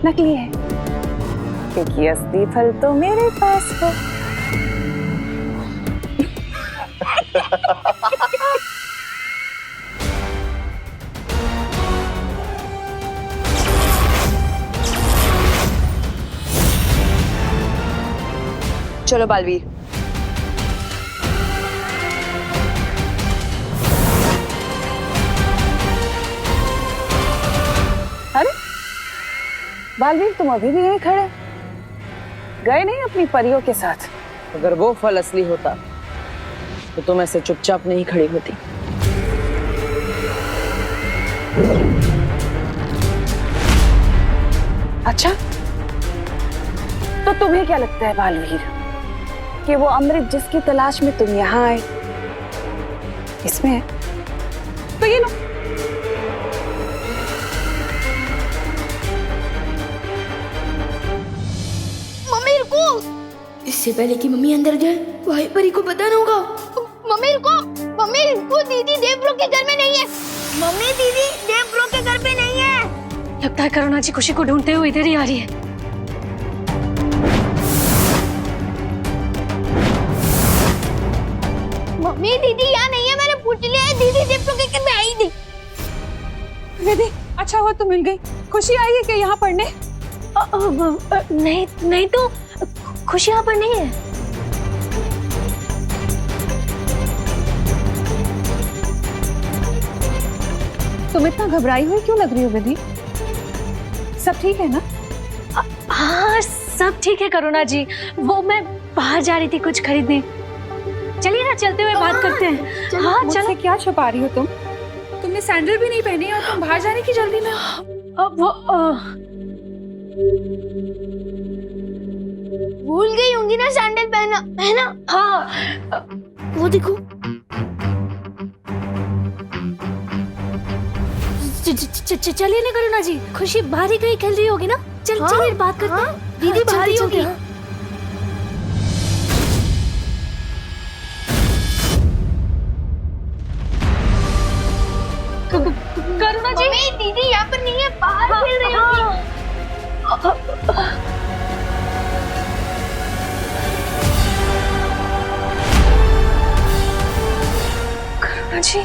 नकली है, क्योंकि असली फल तो मेरे पास है। चलो बालवीर। अरे बालवीर, तुम अभी भी यहीं खड़े, गए नहीं अपनी परियों के साथ? अगर वो फल असली होता तो तुम ऐसे चुपचाप नहीं खड़ी होती। अच्छा, तो तुम्हें क्या लगता है बालवीर कि वो अमृत जिसकी तलाश में तुम यहाँ आए इसमें है? तो ये लो। मम्मी रुको, इससे पहले कि मम्मी अंदर जाए भाई परी को बताना होगा। मम्मी रुको, दीदी देव ब्रो के घर में नहीं है। मम्मी दीदी देव ब्रो के घर पे नहीं है। लगता है करुणा जी खुशी को ढूंढते हुए इधर ही आ रही है। मम्मी दीदी यहाँ नहीं है, मैंने पूछ लिया है, दीदी देव ब्रो के घर में आई नहीं। दीदी अच्छा हुआ तुम मिल गई। खुशी आई है क्या यहाँ पढ़ने? नहीं तो खुशी यहाँ पर नहीं है। तुम इतना घबराई हुई क्यों लग रही हो विधि? सब ठीक है ना? हाँ सब ठीक है करुणा जी, वो मैं बाहर जा रही थी कुछ खरीदने। चलिए ना चलते हुए बात करते हैं। हाँ मुझसे क्या छुपा रही हो तुम? तुमने सैंडल भी नहीं पहनी और तुम बाहर जाने की जल्दी में। भूल गई होंगी ना सैंडल पहना। हाँ वो देखो, चलिए ना करुणा जी, खुशी बाहर ही कहीं खेल रही होगी ना। चलिए बात करते हैं। दीदी बाहर ही होगी। करुणा जी, दीदी यहाँ पर नहीं है, बाहर खेल रही होगी। करुणा जी,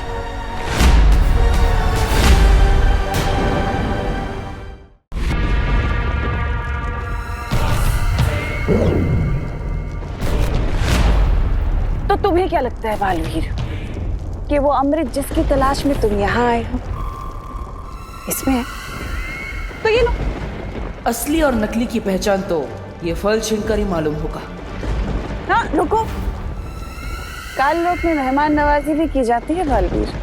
तो तुम्हें क्या लगता है बालवीर कि वो अमृत जिसकी तलाश में तुम यहाँ आए हो इसमें है? तो ये लो। असली और नकली की पहचान तो ये फल छीनकर ही मालूम होगा। हाँ रुको, काल लोक में मेहमान नवाजी भी की जाती है बालवीर।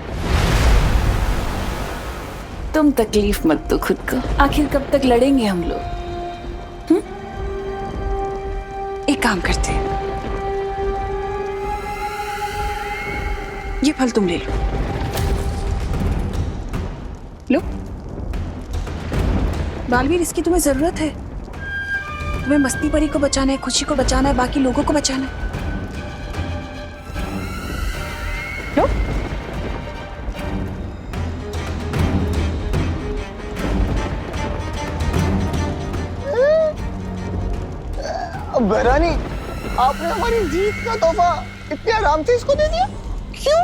तुम तकलीफ मत दो खुद को, आखिर कब तक लड़ेंगे हम लोग? एक काम करते हैं, ये फल तुम ले लो। लो बालवीर, इसकी तुम्हें जरूरत है। तुम्हें मस्ती परी को बचाना है, खुशी को बचाना है, बाकी लोगों को बचाना है। लो। बहरानी, आपने हमारी जीत का तोहफा इतने आराम से इसको दे दिया, क्यों?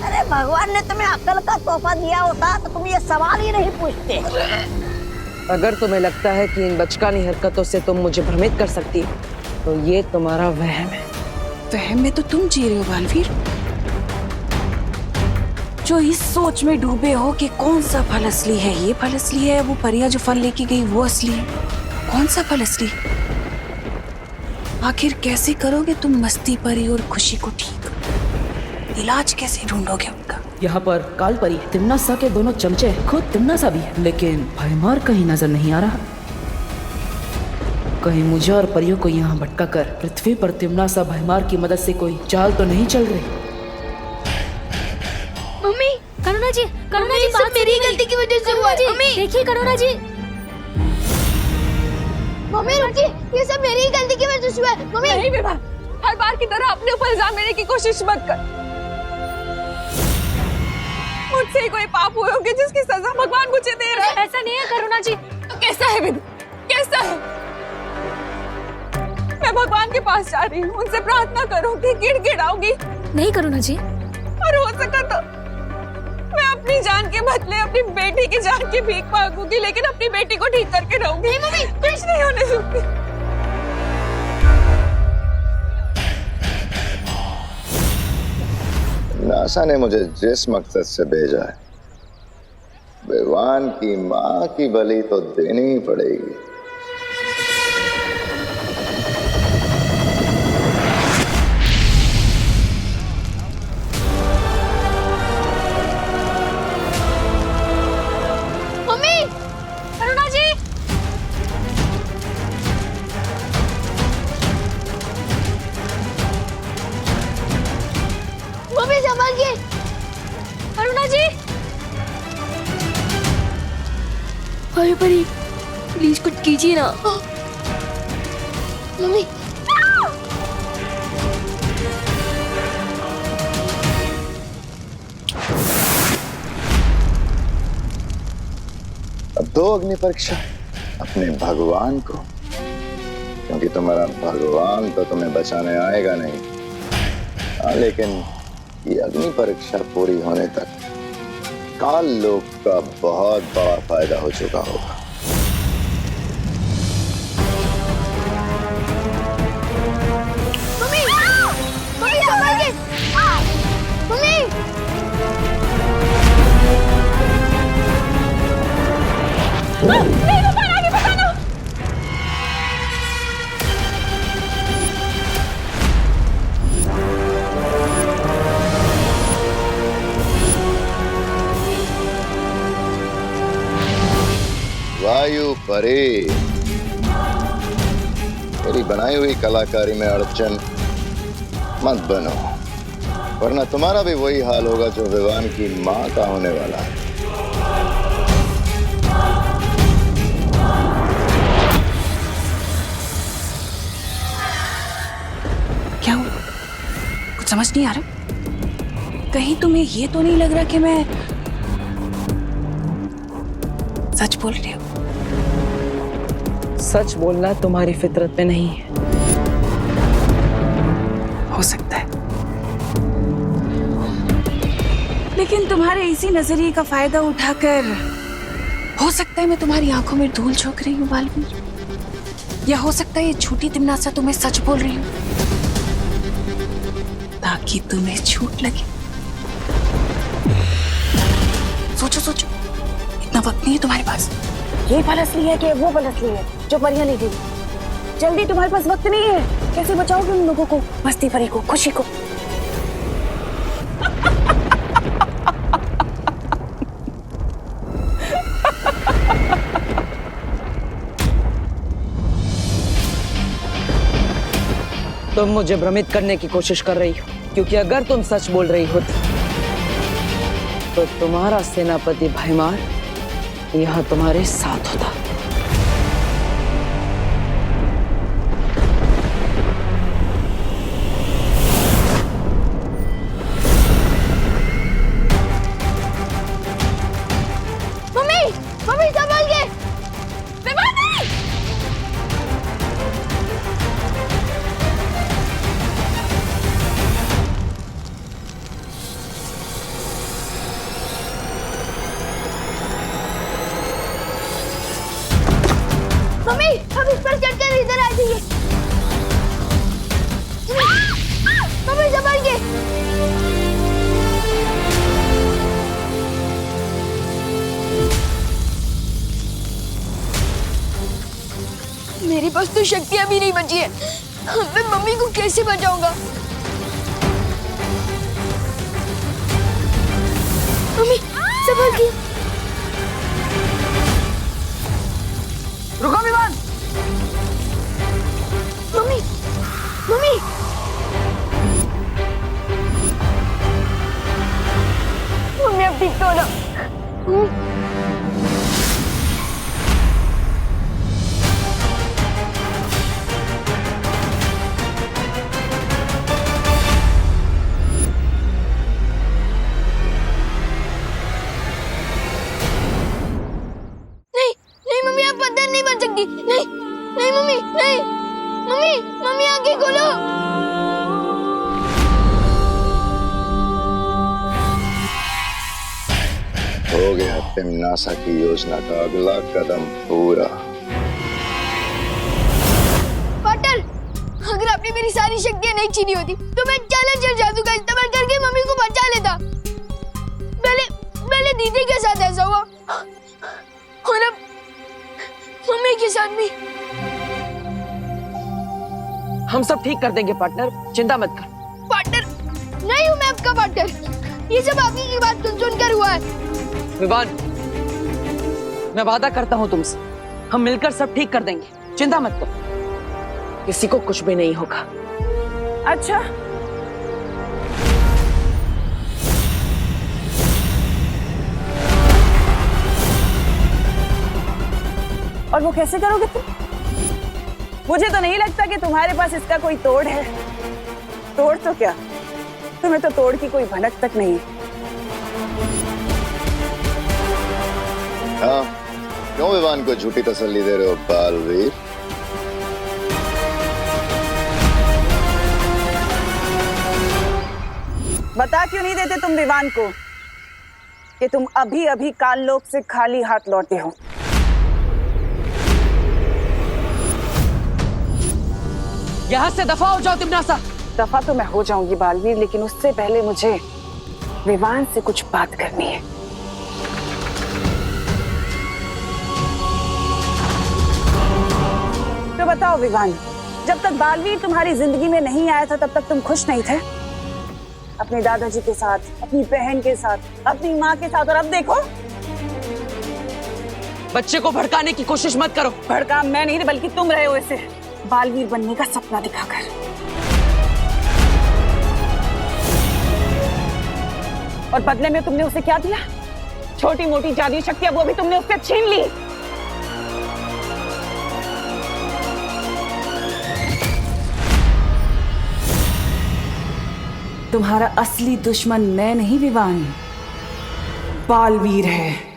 अरे भगवान ने तुम्हें अक्ल का तोहफा दिया होता तो तुम ये सवाल ही नहीं पूछते। अगर तुम्हें लगता है कि इन बचकानी हरकतों से तुम मुझे भ्रमित कर सकती हो तो ये तुम्हारा वहम है। वहम में तो तुम जी रहे हो बालवीर, जो इस सोच में डूबे हो कि कौन सा फल असली है, ये फल असली है, वो परिया जो फल लेके गई वो असली है। कौन सा फल असली? आखिर कैसे करोगे तुम मस्ती परी और खुशी को ठीक? इलाज कैसे ढूंढोगे उनका? यहाँ पर काल परी, तिम्नासा के दोनों चमचे हैं, खुद तिम्नासा भी है, लेकिन भयमार कहीं नजर नहीं आ रहा। कहीं मुझे और परियों को यहाँ भटका कर पृथ्वी पर तिम्नासा भयमार की मदद से कोई चाल तो नहीं चल रही? मम्मी, करुणा जी, सब मेरी गलती की वजह से हुआ है। मम्मी देखिए करुणा जी। मम्मी रुकिए, ये सब मेरी गलती की वजह से हुआ है। मम्मी नहीं विभा, हर बार की तरह अपने ऊपर इल्जाम लेने की कोशिश मत कर। मुझसे ही कोई पाप हुए होंगे जिसकी सजा भगवान मुझे दे रहा है। ऐसा नहीं है करुणा जी। तो कैसा है विधु, कैसा है? मैं भगवान के पास जा रही हूँ, उनसे प्रार्थना करूंगी, गिड़गिड़ाऊंगी। नहीं करुणा जी। और हो सका तो मैं अपनी जान के बदले अपनी बेटी की जान की भीख मांगूंगी, लेकिन अपनी बेटी को ठीक करके रहूंगी। मम्मी कुछ नहीं होने दूंगी। नासा ने मुझे जिस मकसद से भेजा है, विवान की मां की बलि तो देनी ही पड़ेगी। मम्मी, करुणा जी। मम्मी संभाल के। करुणा जी। अरे परी, प्लीज कुछ कीजिए ना। मम्मी। अब दो अग्नि परीक्षा अपने भगवान को, क्योंकि तुम्हारा भगवान तो तुम्हें बचाने आएगा नहीं। हाँ, लेकिन ये अग्नि परीक्षा पूरी होने तक काल लोक का बहुत बड़ा फायदा हो चुका होगा। मम्मी, मम्मी संभाल के। मम्मी। नहीं बताना, नहीं बताना। वायु परे, मेरी बनाई हुई कलाकारी में अड़चन मत बनो, वरना तुम्हारा भी वही हाल होगा जो विवान की मां का होने वाला है। क्या हुआ? कुछ समझ नहीं आ रहा। कहीं तुम्हें ये तो नहीं लग रहा कि मैं सच बोल रही हूँ? सच बोलना तुम्हारी फितरत में नहीं है। हो सकता है, लेकिन तुम्हारे इसी नजरिए का फायदा उठाकर हो सकता है मैं तुम्हारी आंखों में धूल झोंक रही हूँ बालवीर, या हो सकता है ये झूठी तिमनासा तुम्हें सच बोल रही हूँ ताकि तुम्हें झूठ लगे। सोचो सोचो, इतना वक्त नहीं है तुम्हारे पास। ये पल असली है कि वो पल असली है जो परियां ले गई? जल्दी, तुम्हारे पास वक्त नहीं है। कैसे बचाओगे उन लोगों को, मस्ती परी को, खुशी को? तुम मुझे भ्रमित करने की कोशिश कर रही हो, क्योंकि अगर तुम सच बोल रही होती तो तुम्हारा सेनापति भयमार यहाँ तुम्हारे साथ होता। मम्मी, मम्मी संभाल के। मम्मी, हम इस पर चढ़कर इधर आ जाइए। मम्मी संभाल के। मेरे पास तो शक्तियां भी नहीं बची है। मैं मम्मी को कैसे बचाऊंगा? मम्मी संभाल के। रुको विवान। Mummy, mummy. मम्मी अब ठीक तो हो ना? मम्मी आप पत्थर नहीं बन सकती। नहीं नहीं मम्मी नहीं। मम्मी मम्मी आंखें खोलो। हो गया तिम्नासा की योजना का अगला कदम पूरा। पार्टनर, अगर आपने मेरी सारी शक्तियां नहीं छीनी होती तो मैं चैलेंजर जादू का इस्तेमाल करके मम्मी को बचा लेता। पहले दीदी के साथ ऐसा हुआ और अब मम्मी के साथ भी। हम सब ठीक कर देंगे पार्टनर, चिंता मत कर। पार्टनर नहीं हूँ मैं आपका पार्टनर, ये सब आपकी की बात सुनकर हुआ है। विवान, मैं वादा करता हूँ तुमसे, हम मिलकर सब ठीक कर देंगे, चिंता मत करो, किसी को कुछ भी नहीं होगा। अच्छा, और वो कैसे करोगे तुम? मुझे तो नहीं लगता कि तुम्हारे पास इसका कोई तोड़ है। तोड़ तो क्या, तुम्हें तो तोड़ की कोई भनक तक नहीं है। हाँ, क्यों विवान को झूठी तसल्ली दे रहे हो बालवीर? बता क्यों नहीं देते तुम विवान को कि तुम अभी अभी काललोक से खाली हाथ लौटे हो? यहाँ से दफा हो जाओ तिम्नासा। दफा तो मैं हो जाऊंगी बालवीर, लेकिन उससे पहले मुझे विवान से कुछ बात करनी है। तो बताओ विवान, जब तक बालवीर तुम्हारी जिंदगी में नहीं आया था तब तक तुम खुश नहीं थे? अपने दादाजी के साथ, अपनी बहन के साथ, अपनी माँ के साथ, और अब देखो। बच्चे को भड़काने की कोशिश मत करो। भड़का मैं नहीं, बल्कि तुम रहे हो इसे बालवीर बनने का सपना दिखाकर। और बदले में तुमने उसे क्या दिया? छोटी मोटी जादुई शक्तियां, वो भी तुमने उससे छीन ली। तुम्हारा असली दुश्मन मैं नहीं विवान, बालवीर है।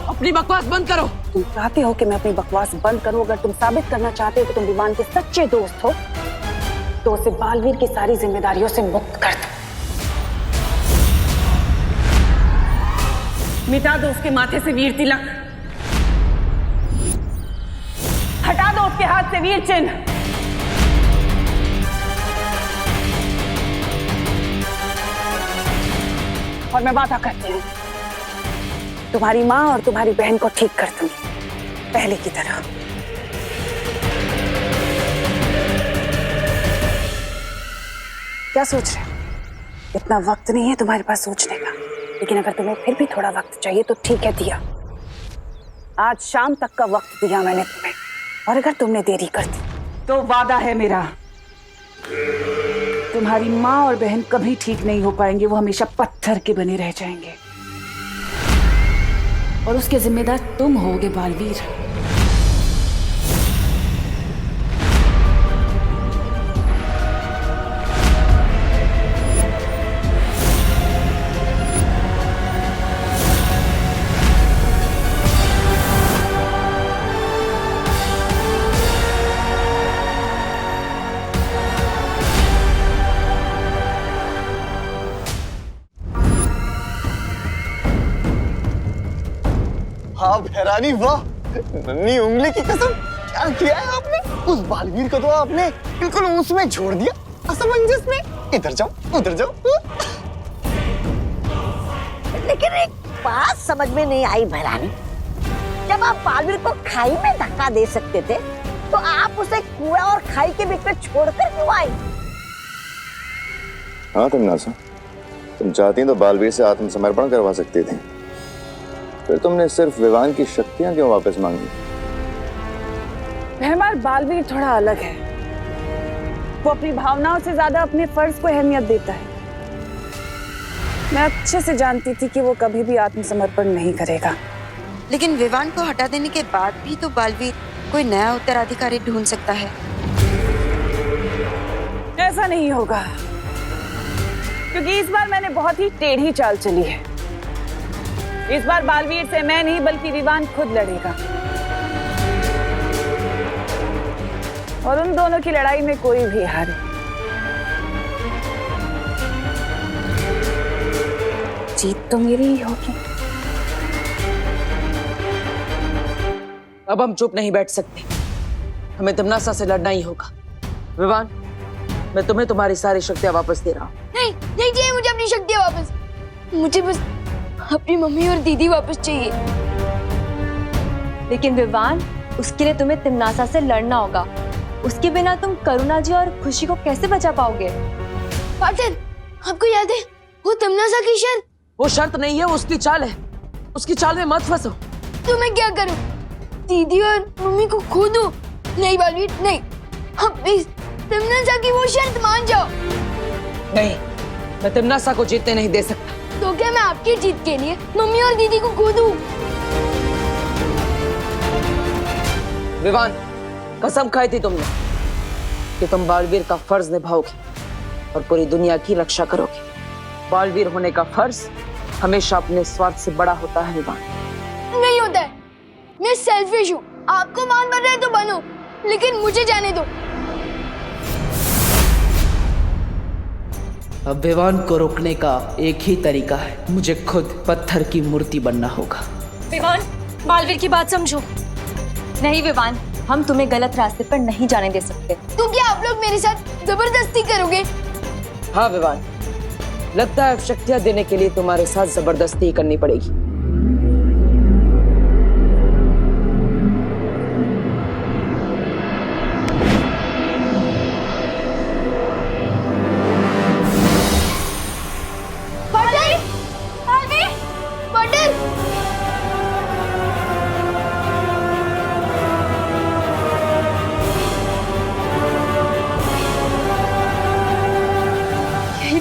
अपनी बकवास बंद करो। तुम चाहते हो कि मैं अपनी बकवास बंद करूं? अगर तुम साबित करना चाहते हो कि तुम विवान के सच्चे दोस्त हो तो उसे बालवीर की सारी जिम्मेदारियों से मुक्त कर दो। मिटा दो उसके माथे से वीर तिलक, हटा दो उसके हाथ से वीर चिन्ह। और मैं वादा करती हूँ तुम्हारी माँ और तुम्हारी बहन को ठीक कर दूंगी, पहले की तरह। क्या सोच रहे हो? इतना वक्त नहीं है तुम्हारे पास सोचने का, लेकिन अगर तुम्हें फिर भी थोड़ा वक्त चाहिए तो ठीक है, दिया। आज शाम तक का वक्त दिया मैंने तुम्हें, और अगर तुमने देरी कर दी तो वादा है मेरा, तुम्हारी माँ और बहन कभी ठीक नहीं हो पाएंगे, वो हमेशा पत्थर के बने रह जाएंगे। और उसके जिम्मेदार तुम होगे बालवीर। हाँ भैरानी, वाह, नन्ही उंगली की कसम, क्या किया है आपने? उस बालवीर को तो आपने बिल्कुल उसमें छोड़ दिया, असमंजस में। इधर जाओ, उधर जाओ। लेकिन एक बात समझ में नहीं आई भैरानी, जब आप बालवीर को खाई में धक्का दे सकते थे तो आप उसे कुआं और खाई के बीच में छोड़कर क्यों आई? हाँ तिम्नासा, तुम चाहती तो बालवीर से आत्मसमर्पण करवा सकती थी, फिर तुमने सिर्फ विवान की शक्तियां क्यों वापस मांगी? हमारा बालवीर थोड़ा अलग है, वो अपनी भावनाओं से ज्यादा अपने फर्ज को अहमियत देता है। मैं अच्छे से जानती थी कि वो कभी भी आत्मसमर्पण नहीं करेगा। लेकिन विवान को हटा देने के बाद भी तो बालवीर कोई नया उत्तराधिकारी ढूंढ सकता है। ऐसा नहीं होगा, क्योंकि इस बार मैंने बहुत ही टेढ़ी चाल चली है। इस बार बालवीर से मैं नहीं बल्कि विवान खुद लड़ेगा और उन दोनों की लड़ाई में कोई भी हारे। जीत तो मेरी ही होगी। अब हम चुप नहीं बैठ सकते, हमें तिम्नासा से लड़ना ही होगा। विवान, मैं तुम्हें तुम्हारी सारी शक्तियां वापस दे रहा हूँ। नहीं नहीं चाहिए मुझे अपनी शक्तियां वापस। मुझे बस अपनी मम्मी और दीदी वापस चाहिए। लेकिन विवान, उसके लिए तुम्हें तिम्नासा से लड़ना होगा। उसके बिना तुम करुणा जी और खुशी को कैसे बचा पाओगे? पार्टनर, आपको याद है वो तिम्नासा की शर्त? वो शर्त नहीं है, उसकी चाल है। उसकी चाल में मत फंसो। तो मैं क्या करूं? दीदी और मम्मी को खो दूं? नहीं बालवीर, नहीं। अब प्लीज तिम्नासा की वो शर्त मान जाओ। नहीं, मैं तिम्नासा को जीतने नहीं दे सकता। तो क्या मैं आपकी जीत के लिए मम्मी और दीदी को खो दूं? विवान, कसम खाई थी तुमने कि तुम बालवीर का फर्ज निभाओगे और पूरी दुनिया की रक्षा करोगे। बालवीर होने का फर्ज हमेशा अपने स्वार्थ से बड़ा होता है विवान। नहीं होता है। मैं सेल्फिश हूँ। आपको मान बन रहे तो बनो, लेकिन मुझे जाने दो। अब विवान को रोकने का एक ही तरीका है, मुझे खुद पत्थर की मूर्ति बनना होगा। विवान, बालवीर की बात समझो। नहीं विवान, हम तुम्हें गलत रास्ते पर नहीं जाने दे सकते। तो क्या आप लोग मेरे साथ जबरदस्ती करोगे? हाँ विवान, लगता है शक्तियां देने के लिए तुम्हारे साथ जबरदस्ती करनी पड़ेगी।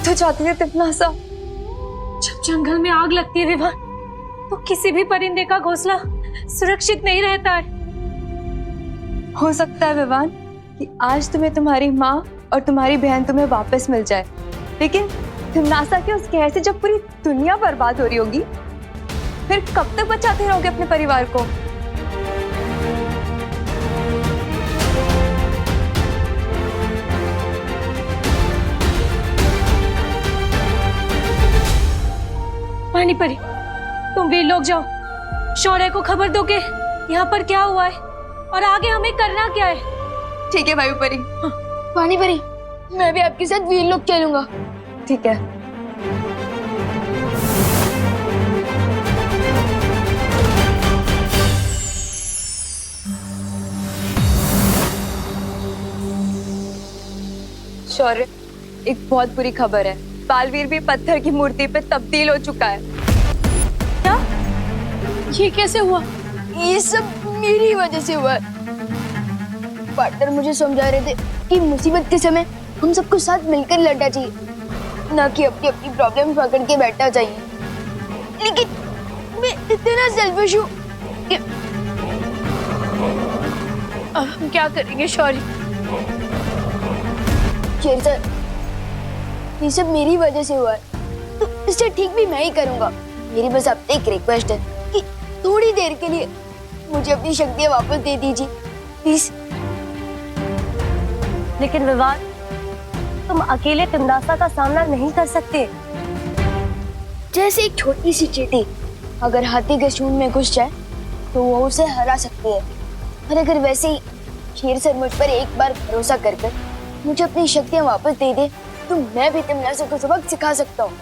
तो चाहती है तिम्नासा। जब जंगल में आग लगती है विवान, तो किसी भी परिंदे का घोंसला सुरक्षित नहीं रहता है। हो सकता है विवान कि आज तुम्हें तुम्हारी माँ और तुम्हारी बहन तुम्हें वापस मिल जाए, लेकिन तिम्नासा के उस कहर से जब पूरी दुनिया बर्बाद हो रही होगी, फिर कब तक बचाते रहोगे अपने परिवार को? पानी परी, तुम वीर लोग जाओ, शौर्य को खबर दो कि यहाँ पर क्या हुआ है और आगे हमें करना क्या है। ठीक है भाई परी। हाँ। पानी परी, मैं भी आपके साथ वीर लोग चलूंगा। ठीक है। शौर्य, एक बहुत बुरी खबर है। बालवीर भी पत्थर की मूर्ति पे तब्दील हो चुका है। क्या? ये कैसे हुआ? ये सब मेरी वजह से हुआ। पार्टनर मुझे समझा रहे थे कि मुसीबत के समय हम सबको साथ मिलकर लड़ना चाहिए, ना कि अपनी अपनी प्रॉब्लम पकड़ के बैठना चाहिए। लेकिन मैं इतना सेल्फिश हूँ कि अब हम क्या करेंगे शौर्य? सर, ये सब मेरी वजह से हुआ है, तो इसे ठीक भी मैं ही करूंगा। मेरी बस आपसे एक रिक्वेस्ट है कि थोड़ी देर के लिए मुझे अपनी शक्तियां वापस दे दीजिए, प्लीज। लेकिन विवान, तुम अकेले तिम्नासा का सामना नहीं कर सकते। जैसे एक छोटी सी चींटी अगर हाथी के सूंड में घुस जाए तो वो उसे हरा सकती है, और अगर वैसे ही शेर सर मुझ पर एक बार भरोसा कर मुझे अपनी शक्तियां वापस दे दे, तो मैं भी तिम्नासा को सबक सिखा सकता हूँ।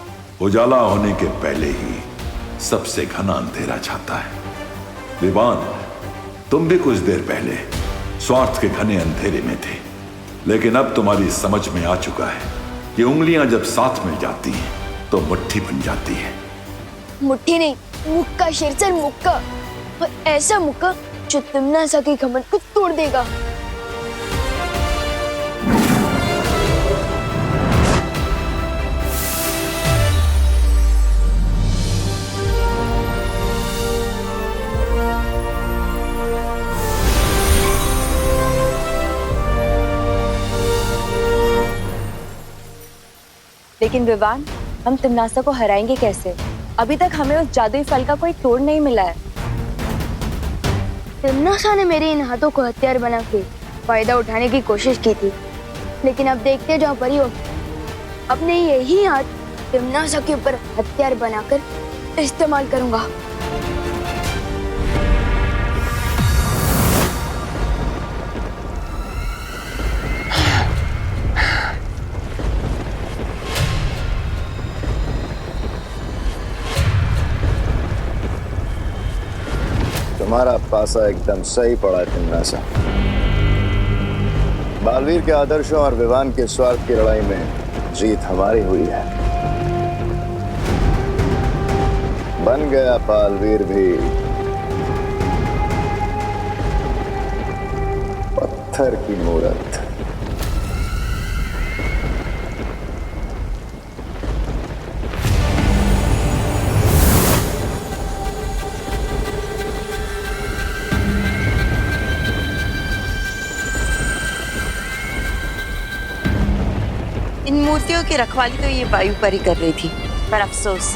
उजाला होने के पहले ही सबसे घना अंधेरा छाता है। विवान, तुम भी कुछ देर पहले स्वार्थ के घने अंधेरे में थे, लेकिन अब तुम्हारी समझ में आ चुका है कि उंगलियां जब साथ मिल जाती हैं तो मुट्ठी बन जाती है। मुट्ठी नहीं, मुक्का शेरसर, मुक्का। और ऐसा मुक्का जो तिम्नासा के घमंड को तोड़ देगा। लेकिन विवान, हम तिम्नासा को हराएंगे कैसे? अभी तक हमें उस जादुई फल का कोई तोड़ नहीं मिला है। तिम्नासा ने मेरे इन हाथों को हथियार बना के फायदा उठाने की कोशिश की थी, लेकिन अब देखते जाओ परियों, अपने यही हाथ तिम्नासा के ऊपर हथियार बनाकर इस्तेमाल करूंगा। तुम्हारा पासा एकदम सही पड़ा तिम्नासा। बालवीर के आदर्शों और विवान के स्वार्थ की लड़ाई में जीत हमारी हुई है। बन गया बालवीर भी पत्थर की मूरत। इन मूर्तियों की रखवाली तो ये वायु परी कर रही थी, पर अफसोस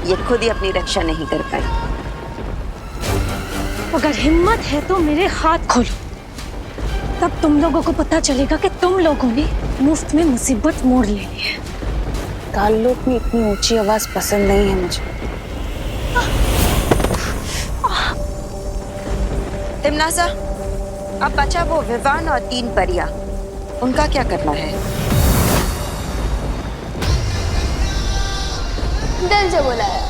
ये खुद ही अपनी रक्षा नहीं कर पाई। अगर हिम्मत है तो मेरे हाथ खोलो, तब तुम लोगों को पता चलेगा कि तुम लोगों ने मुफ्त में मुसीबत मोड़ लेनी है। ताल्लुक में इतनी ऊंची आवाज पसंद नहीं है मुझे। तिम्नासा, अब बचा वो विवान और 3 परियां, उनका क्या करना है? दिल से बुलाया,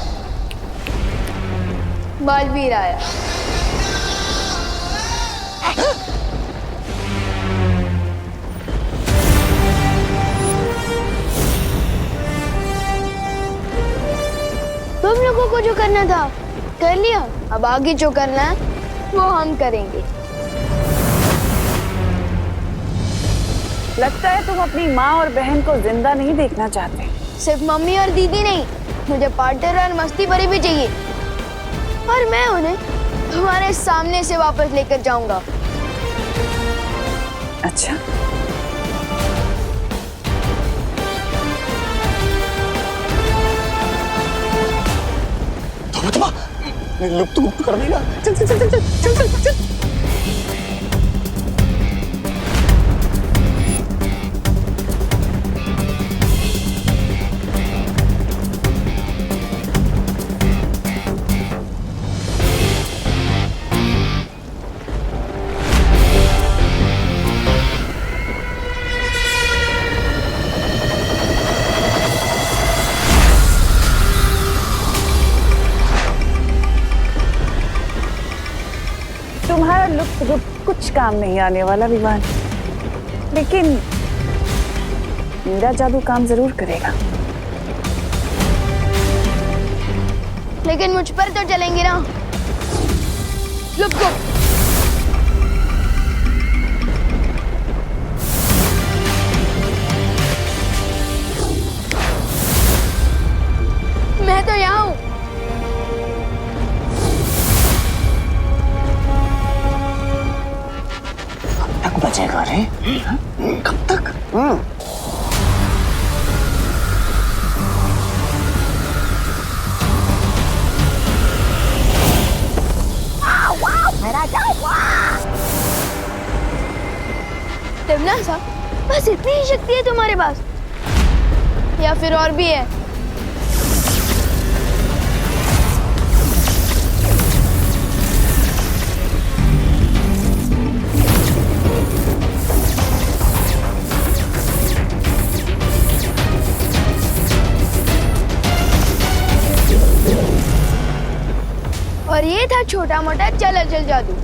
बालवीर आया। तुम लोगों को जो करना था कर लिया, अब आगे जो करना है वो हम करेंगे। लगता है तुम अपनी माँ और बहन को जिंदा नहीं देखना चाहते। सिर्फ मम्मी और दीदी नहीं, मुझे पार्टनर और मस्ती परी भी चाहिए, और मैं उन्हें तुम्हारे सामने से वापस लेकर जाऊंगा। अच्छा, लुप्त गुप्त कर देगा। चल चल चल चल चल चल चल चल। तुम्हारा लुप्त गुप्त कुछ काम नहीं आने वाला विवान, लेकिन मेरा जादू काम जरूर करेगा। लेकिन मुझ पर तो चलेंगे ना। लुप्त गुप्त। मैं तो यहाँ हूँ। तक बचेगा रे? कब तक? मेरा तिम्नासा, बस इतनी ही शक्ति है तुम्हारे पास, या फिर और भी है? और ये था छोटा मोटा चल जादू।